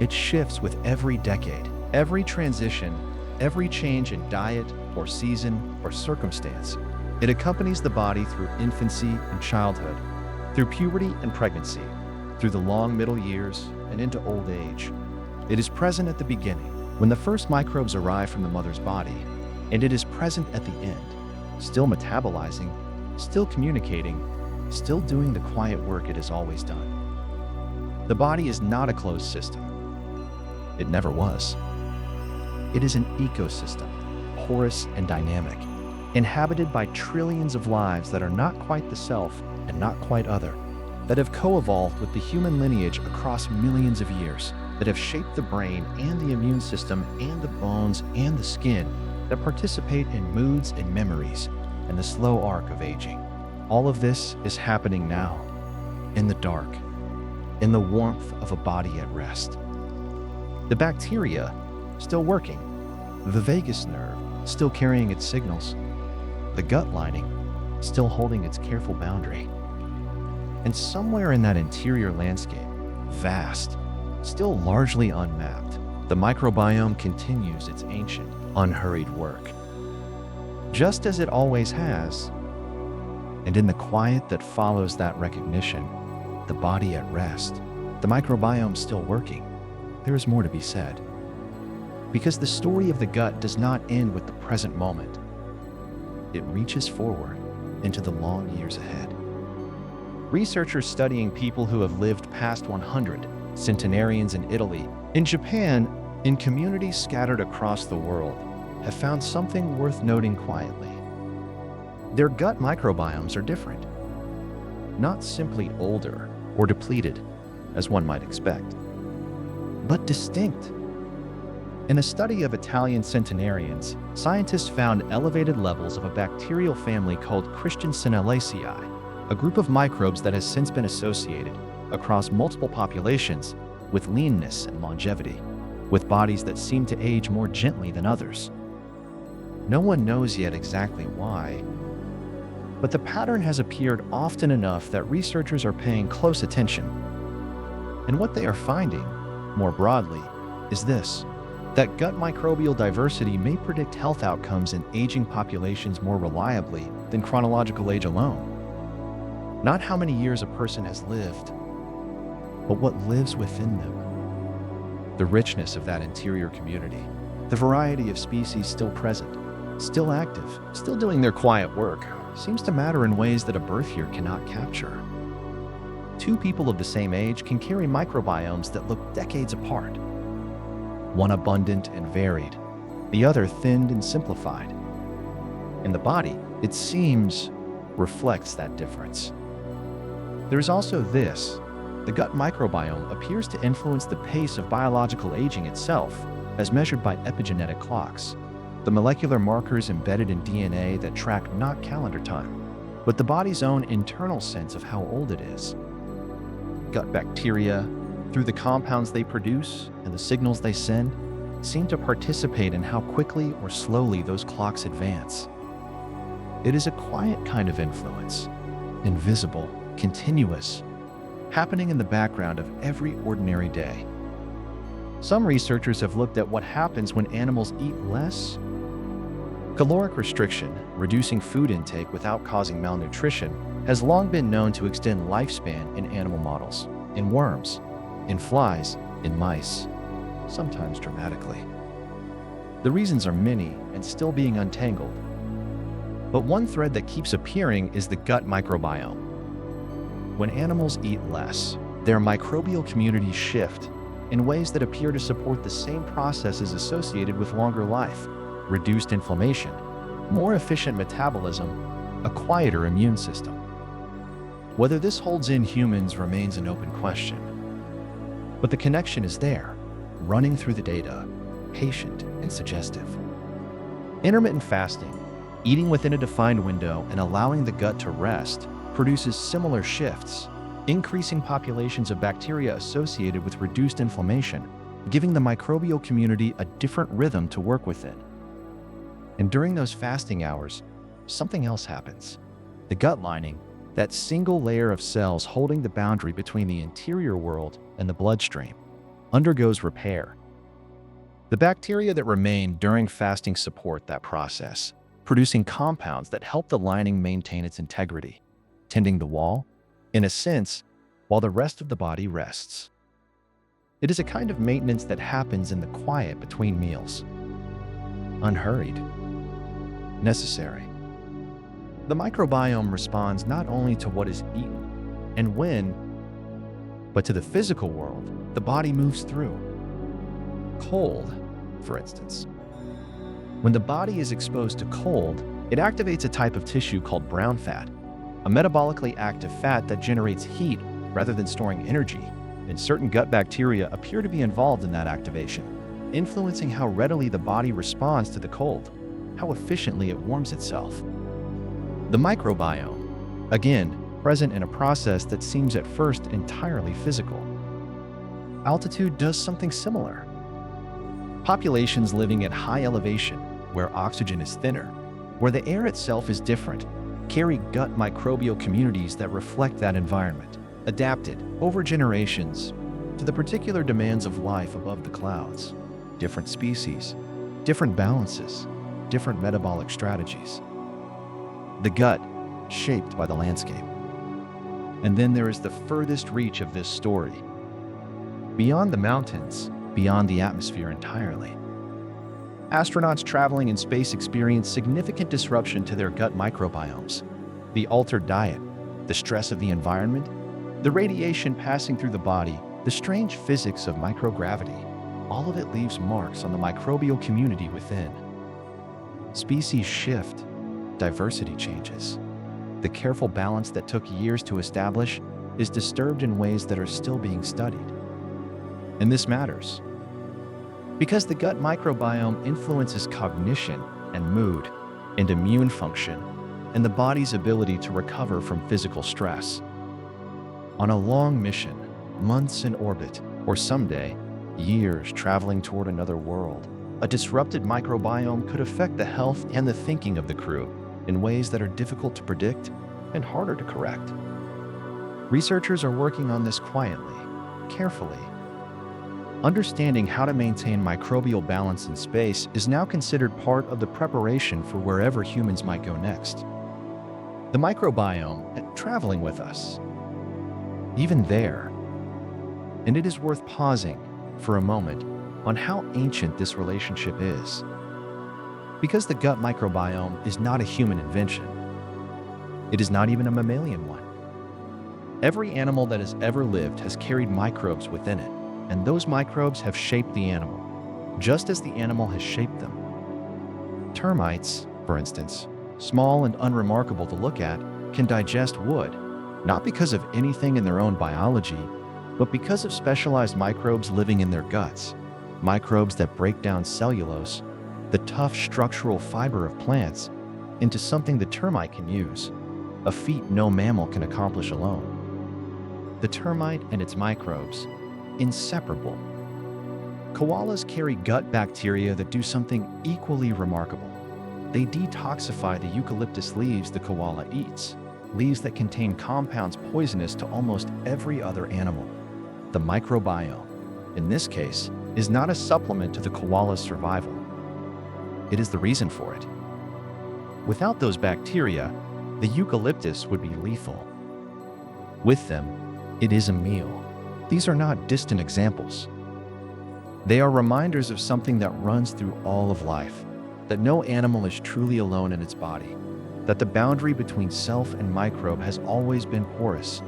It shifts with every decade, every transition, every change in diet or season or circumstance. It accompanies the body through infancy and childhood, through puberty and pregnancy, through the long middle years and into old age. It is present at the beginning, when the first microbes arrive from the mother's body, and it is present at the end, still metabolizing, still communicating, still doing the quiet work it has always done. The body is not a closed system. It never was. It is an ecosystem, porous and dynamic, inhabited by trillions of lives that are not quite the self and not quite other, that have co-evolved with the human lineage across millions of years, that have shaped the brain and the immune system and the bones and the skin, that participate in moods and memories and the slow arc of aging. All of this is happening now, in the dark. in the warmth of a body at rest. The bacteria still working, the vagus nerve still carrying its signals, the gut lining still holding its careful boundary. And somewhere in that interior landscape, vast, still largely unmapped, the microbiome continues its ancient, unhurried work. Just as it always has. And in the quiet that follows that recognition, the body at rest, the microbiome still working, there is more to be said. Because the story of the gut does not end with the present moment. It reaches forward into the long years ahead. Researchers studying people who have lived past 100 centenarians in Italy, in Japan, in communities scattered across the world, have found something worth noting quietly. Their gut microbiomes are different. Not simply older or depleted, as one might expect, but distinct. In a study of Italian centenarians, scientists found elevated levels of a bacterial family called Christiansinaceae, a group of microbes that has since been associated, across multiple populations, with leanness and longevity, with bodies that seem to age more gently than others. No one knows yet exactly why, but the pattern has appeared often enough that researchers are paying close attention. And what they are finding, more broadly, is this: that gut microbial diversity may predict health outcomes in aging populations more reliably than chronological age alone. Not how many years a person has lived, but what lives within them. The richness of that interior community, the variety of species still present, still active, still doing their quiet work, seems to matter in ways that a birth year cannot capture. Two people of the same age can carry microbiomes that look decades apart. One abundant and varied, the other thinned and simplified. And the body, it seems, reflects that difference. There's also this: the gut microbiome appears to influence the pace of biological aging itself, as measured by epigenetic clocks, the molecular markers embedded in DNA that track not calendar time, but the body's own internal sense of how old it is. Gut bacteria, through the compounds they produce and the signals they send, seem to participate in how quickly or slowly those clocks advance. It is a quiet kind of influence, invisible, continuous, happening in the background of every ordinary day. Some researchers have looked at what happens when animals eat less. Caloric restriction, reducing food intake without causing malnutrition, has long been known to extend lifespan in animal models, in worms, in flies, in mice, sometimes dramatically. The reasons are many and still being untangled. But one thread that keeps appearing is the gut microbiome. When animals eat less, their microbial communities shift in ways that appear to support the same processes associated with longer life: reduced inflammation, more efficient metabolism, a quieter immune system. Whether this holds in humans remains an open question. But the connection is there, running through the data, patient and suggestive. Intermittent fasting, eating within a defined window and allowing the gut to rest, produces similar shifts, increasing populations of bacteria associated with reduced inflammation, giving the microbial community a different rhythm to work within. And during those fasting hours, something else happens. The gut lining, that single layer of cells holding the boundary between the interior world and the bloodstream, undergoes repair. The bacteria that remain during fasting support that process, producing compounds that help the lining maintain its integrity, tending the wall, in a sense, while the rest of the body rests. It is a kind of maintenance that happens in the quiet between meals. Unhurried. Necessary. The microbiome responds not only to what is eaten and when, but to the physical world the body moves through. Cold, for instance. When the body is exposed to cold, it activates a type of tissue called brown fat, a metabolically active fat that generates heat rather than storing energy, and certain gut bacteria appear to be involved in that activation, influencing how readily the body responds to the cold, how efficiently it warms itself. The microbiome, again, present in a process that seems at first entirely physical, Altitude does something similar. Populations living at high elevation, where oxygen is thinner, where the air itself is different, carry gut microbial communities that reflect that environment, adapted over generations to the particular demands of life above the clouds. Different species, different balances, different metabolic strategies. The gut, shaped by the landscape. And then there is the furthest reach of this story. Beyond the mountains, beyond the atmosphere entirely. Astronauts traveling in space experience significant disruption to their gut microbiomes. The altered diet, the stress of the environment, the radiation passing through the body, the strange physics of microgravity, all of it leaves marks on the microbial community within. Species shift, diversity changes. The careful balance that took years to establish is disturbed in ways that are still being studied. And this matters, because the gut microbiome influences cognition and mood and immune function and the body's ability to recover from physical stress. On a long mission, months in orbit, or someday, years traveling toward another world, a disrupted microbiome could affect the health and the thinking of the crew in ways that are difficult to predict and harder to correct. Researchers are working on this quietly, carefully. Understanding how to maintain microbial balance in space is now considered part of the preparation for wherever humans might go next. The microbiome traveling with us, even there. And it is worth pausing for a moment on how ancient this relationship is. Because the gut microbiome is not a human invention. It is not even a mammalian one. Every animal that has ever lived has carried microbes within it, and those microbes have shaped the animal, just as the animal has shaped them. Termites, for instance, small and unremarkable to look at, can digest wood, not because of anything in their own biology, but because of specialized microbes living in their guts, microbes that break down cellulose, the tough structural fiber of plants, into something the termite can use, a feat no mammal can accomplish alone. The termite and its microbes, inseparable. Koalas carry gut bacteria that do something equally remarkable. They detoxify the eucalyptus leaves the koala eats, leaves that contain compounds poisonous to almost every other animal. The microbiome, in this case, is not a supplement to the koala's survival. It is the reason for it. Without those bacteria, the eucalyptus would be lethal. With them, it is a meal. These are not distant examples. They are reminders of something that runs through all of life, that no animal is truly alone in its body, that the boundary between self and microbe has always been porous,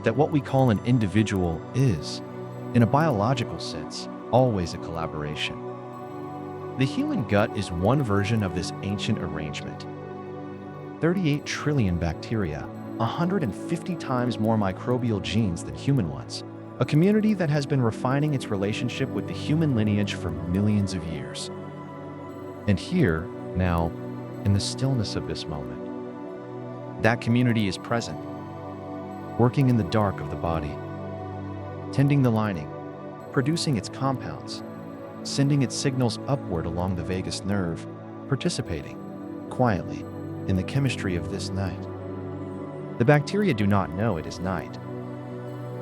that what we call an individual is, in a biological sense, always a collaboration. The human gut is one version of this ancient arrangement. 38 trillion bacteria, 150 times more microbial genes than human ones, a community that has been refining its relationship with the human lineage for millions of years. And here, now, in the stillness of this moment, that community is present, working in the dark of the body, tending the lining, producing its compounds, sending its signals upward along the vagus nerve, participating, quietly, in the chemistry of this night. The bacteria do not know it is night.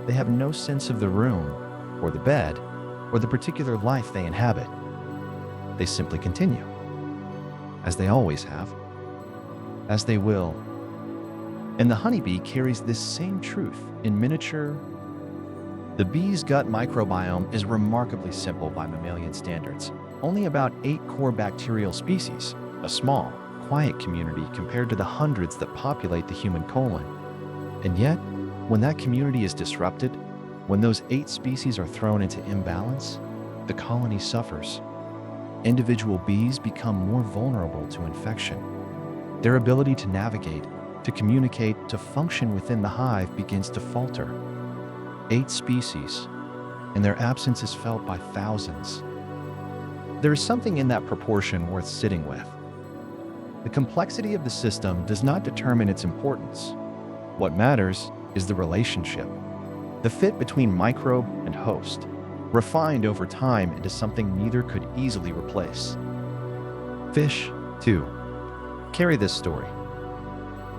They have no sense of the room, or the bed, or the particular life they inhabit. They simply continue, as they always have, as they will. And the honeybee carries this same truth in miniature. The bee's gut microbiome is remarkably simple by mammalian standards. Only about 8 core bacterial species, a small, quiet community compared to the hundreds that populate the human colon. And yet, when that community is disrupted, when those 8 species are thrown into imbalance, the colony suffers. Individual bees become more vulnerable to infection. Their ability to navigate, to communicate, to function within the hive begins to falter. 8 species, and their absence is felt by thousands. There is something in that proportion worth sitting with. The complexity of the system does not determine its importance. What matters is the relationship, the fit between microbe and host, refined over time into something neither could easily replace. Fish, too, carry this story.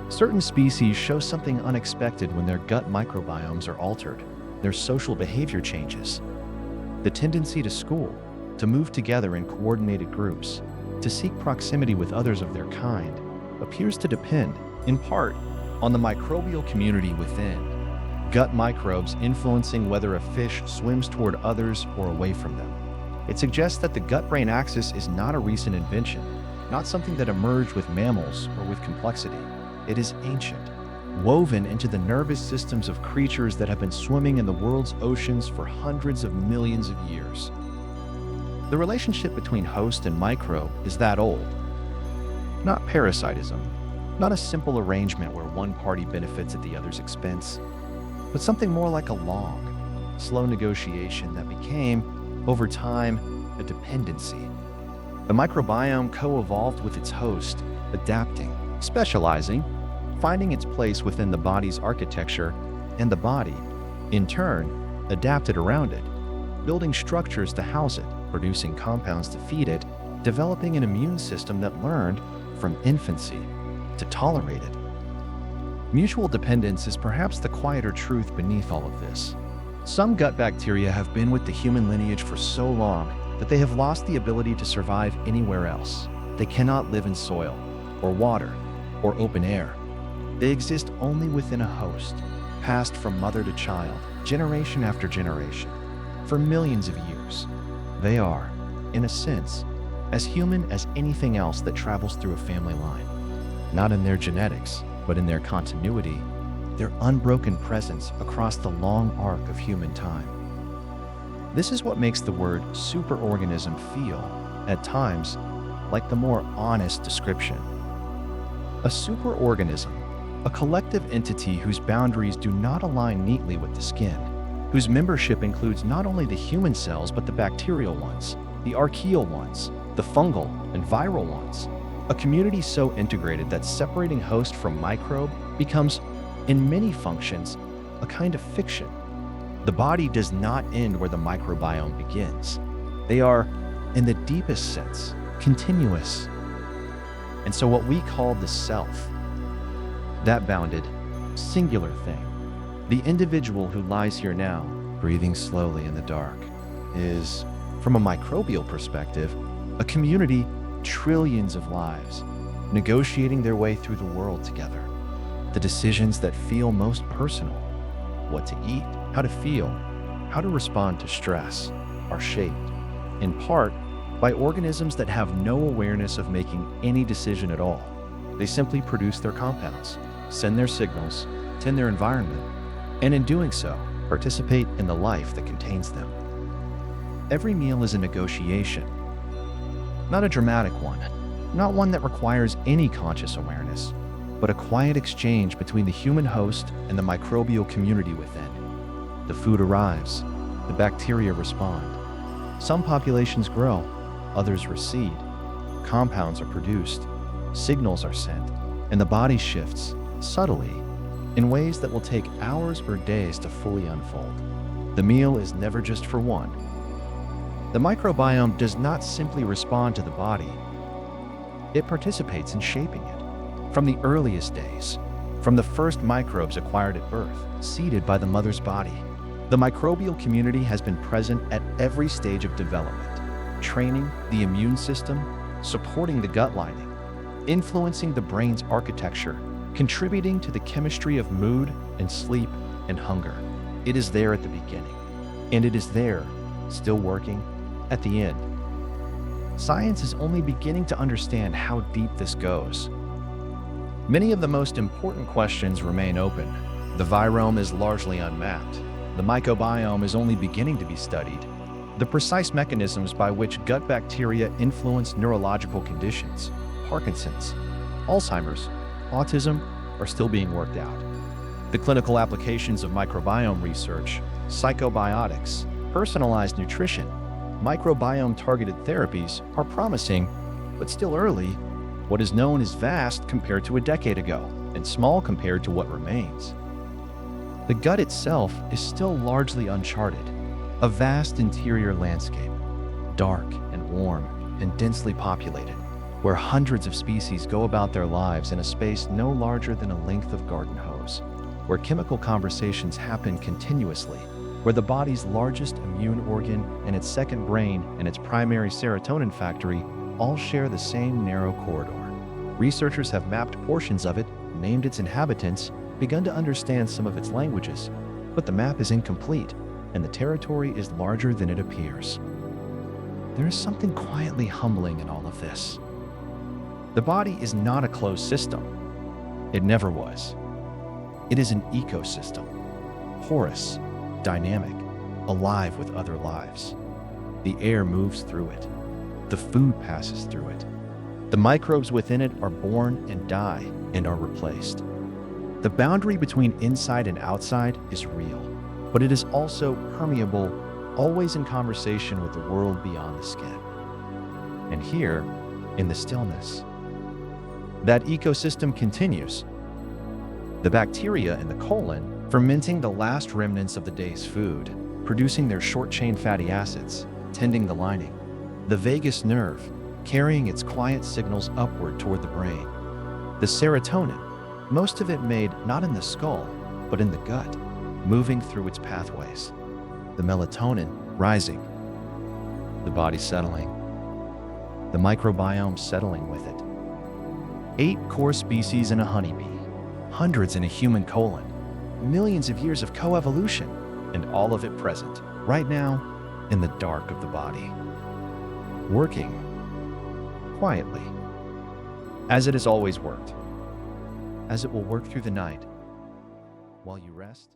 Certain species show something unexpected when their gut microbiomes are altered. Their social behavior changes. The tendency to school, to move together in coordinated groups, to seek proximity with others of their kind, appears to depend, in part, on the microbial community within. Gut microbes influencing whether a fish swims toward others or away from them. It suggests that the gut-brain axis is not a recent invention, not something that emerged with mammals or with complexity. It is ancient, woven into the nervous systems of creatures that have been swimming in the world's oceans for hundreds of millions of years. The relationship between host and microbe is that old. Not parasitism, not a simple arrangement where one party benefits at the other's expense, but something more like a long, slow negotiation that became, over time, a dependency. The microbiome co-evolved with its host, adapting, specializing, finding its place within the body's architecture, and the body, in turn, adapted around it, building structures to house it, producing compounds to feed it, developing an immune system that learned, from infancy, to tolerate it. Mutual dependence is perhaps the quieter truth beneath all of this. Some gut bacteria have been with the human lineage for so long that they have lost the ability to survive anywhere else. They cannot live in soil, or water, or open air. They exist only within a host, passed from mother to child, generation after generation, for millions of years. They are, in a sense, as human as anything else that travels through a family line. Not in their genetics, but in their continuity, their unbroken presence across the long arc of human time. This is what makes the word superorganism feel, at times, like the more honest description. A superorganism, a collective entity whose boundaries do not align neatly with the skin, whose membership includes not only the human cells but the bacterial ones, the archaeal ones, the fungal and viral ones. A community so integrated that separating host from microbe becomes, in many functions, a kind of fiction. The body does not end where the microbiome begins. They are, in the deepest sense, continuous. And so what we call the self, that bounded, singular thing, the individual who lies here now, breathing slowly in the dark, is, from a microbial perspective, a community, trillions of lives, negotiating their way through the world together. The decisions that feel most personal, what to eat, how to feel, how to respond to stress, are shaped, in part, by organisms that have no awareness of making any decision at all. They simply produce their compounds, send their signals, tend their environment, and in doing so, participate in the life that contains them. Every meal is a negotiation, not a dramatic one, not one that requires any conscious awareness, but a quiet exchange between the human host and the microbial community within. The food arrives, the bacteria respond. Some populations grow, others recede. Compounds are produced, signals are sent, and the body shifts, subtly, in ways that will take hours or days to fully unfold. The meal is never just for one. The microbiome does not simply respond to the body. It participates in shaping it. From the earliest days, from the first microbes acquired at birth, seeded by the mother's body, the microbial community has been present at every stage of development, training the immune system, supporting the gut lining, influencing the brain's architecture, contributing to the chemistry of mood and sleep and hunger. It is there at the beginning, and it is there, still working, at the end. Science is only beginning to understand how deep this goes. Many of the most important questions remain open. The virome is largely unmapped. The microbiome is only beginning to be studied. The precise mechanisms by which gut bacteria influence neurological conditions, Parkinson's, Alzheimer's, autism, are still being worked out. The clinical applications of microbiome research, psychobiotics, personalized nutrition, microbiome-targeted therapies are promising, but still early. What is known is vast compared to a decade ago, and small compared to what remains. The gut itself is still largely uncharted. A vast interior landscape, dark and warm and densely populated, where hundreds of species go about their lives in a space no larger than a length of garden hose, where chemical conversations happen continuously, where the body's largest immune organ and its second brain and its primary serotonin factory all share the same narrow corridor. Researchers have mapped portions of it, named its inhabitants, begun to understand some of its languages, but the map is incomplete, and the territory is larger than it appears. There is something quietly humbling in all of this. The body is not a closed system. It never was. It is an ecosystem, porous, dynamic, alive with other lives. The air moves through it. The food passes through it. The microbes within it are born and die and are replaced. The boundary between inside and outside is real, but it is also permeable, always in conversation with the world beyond the skin. And here, in the stillness, that ecosystem continues. The bacteria in the colon fermenting the last remnants of the day's food, producing their short-chain fatty acids, tending the lining. The vagus nerve, carrying its quiet signals upward toward the brain. The serotonin, most of it made not in the skull, but in the gut, moving through its pathways. The melatonin rising. The body settling. The microbiome settling with it. 8 core species in a honeybee, hundreds in a human colon, millions of years of coevolution, and all of it present, right now, in the dark of the body. Working quietly, as it has always worked, as it will work through the night while you rest.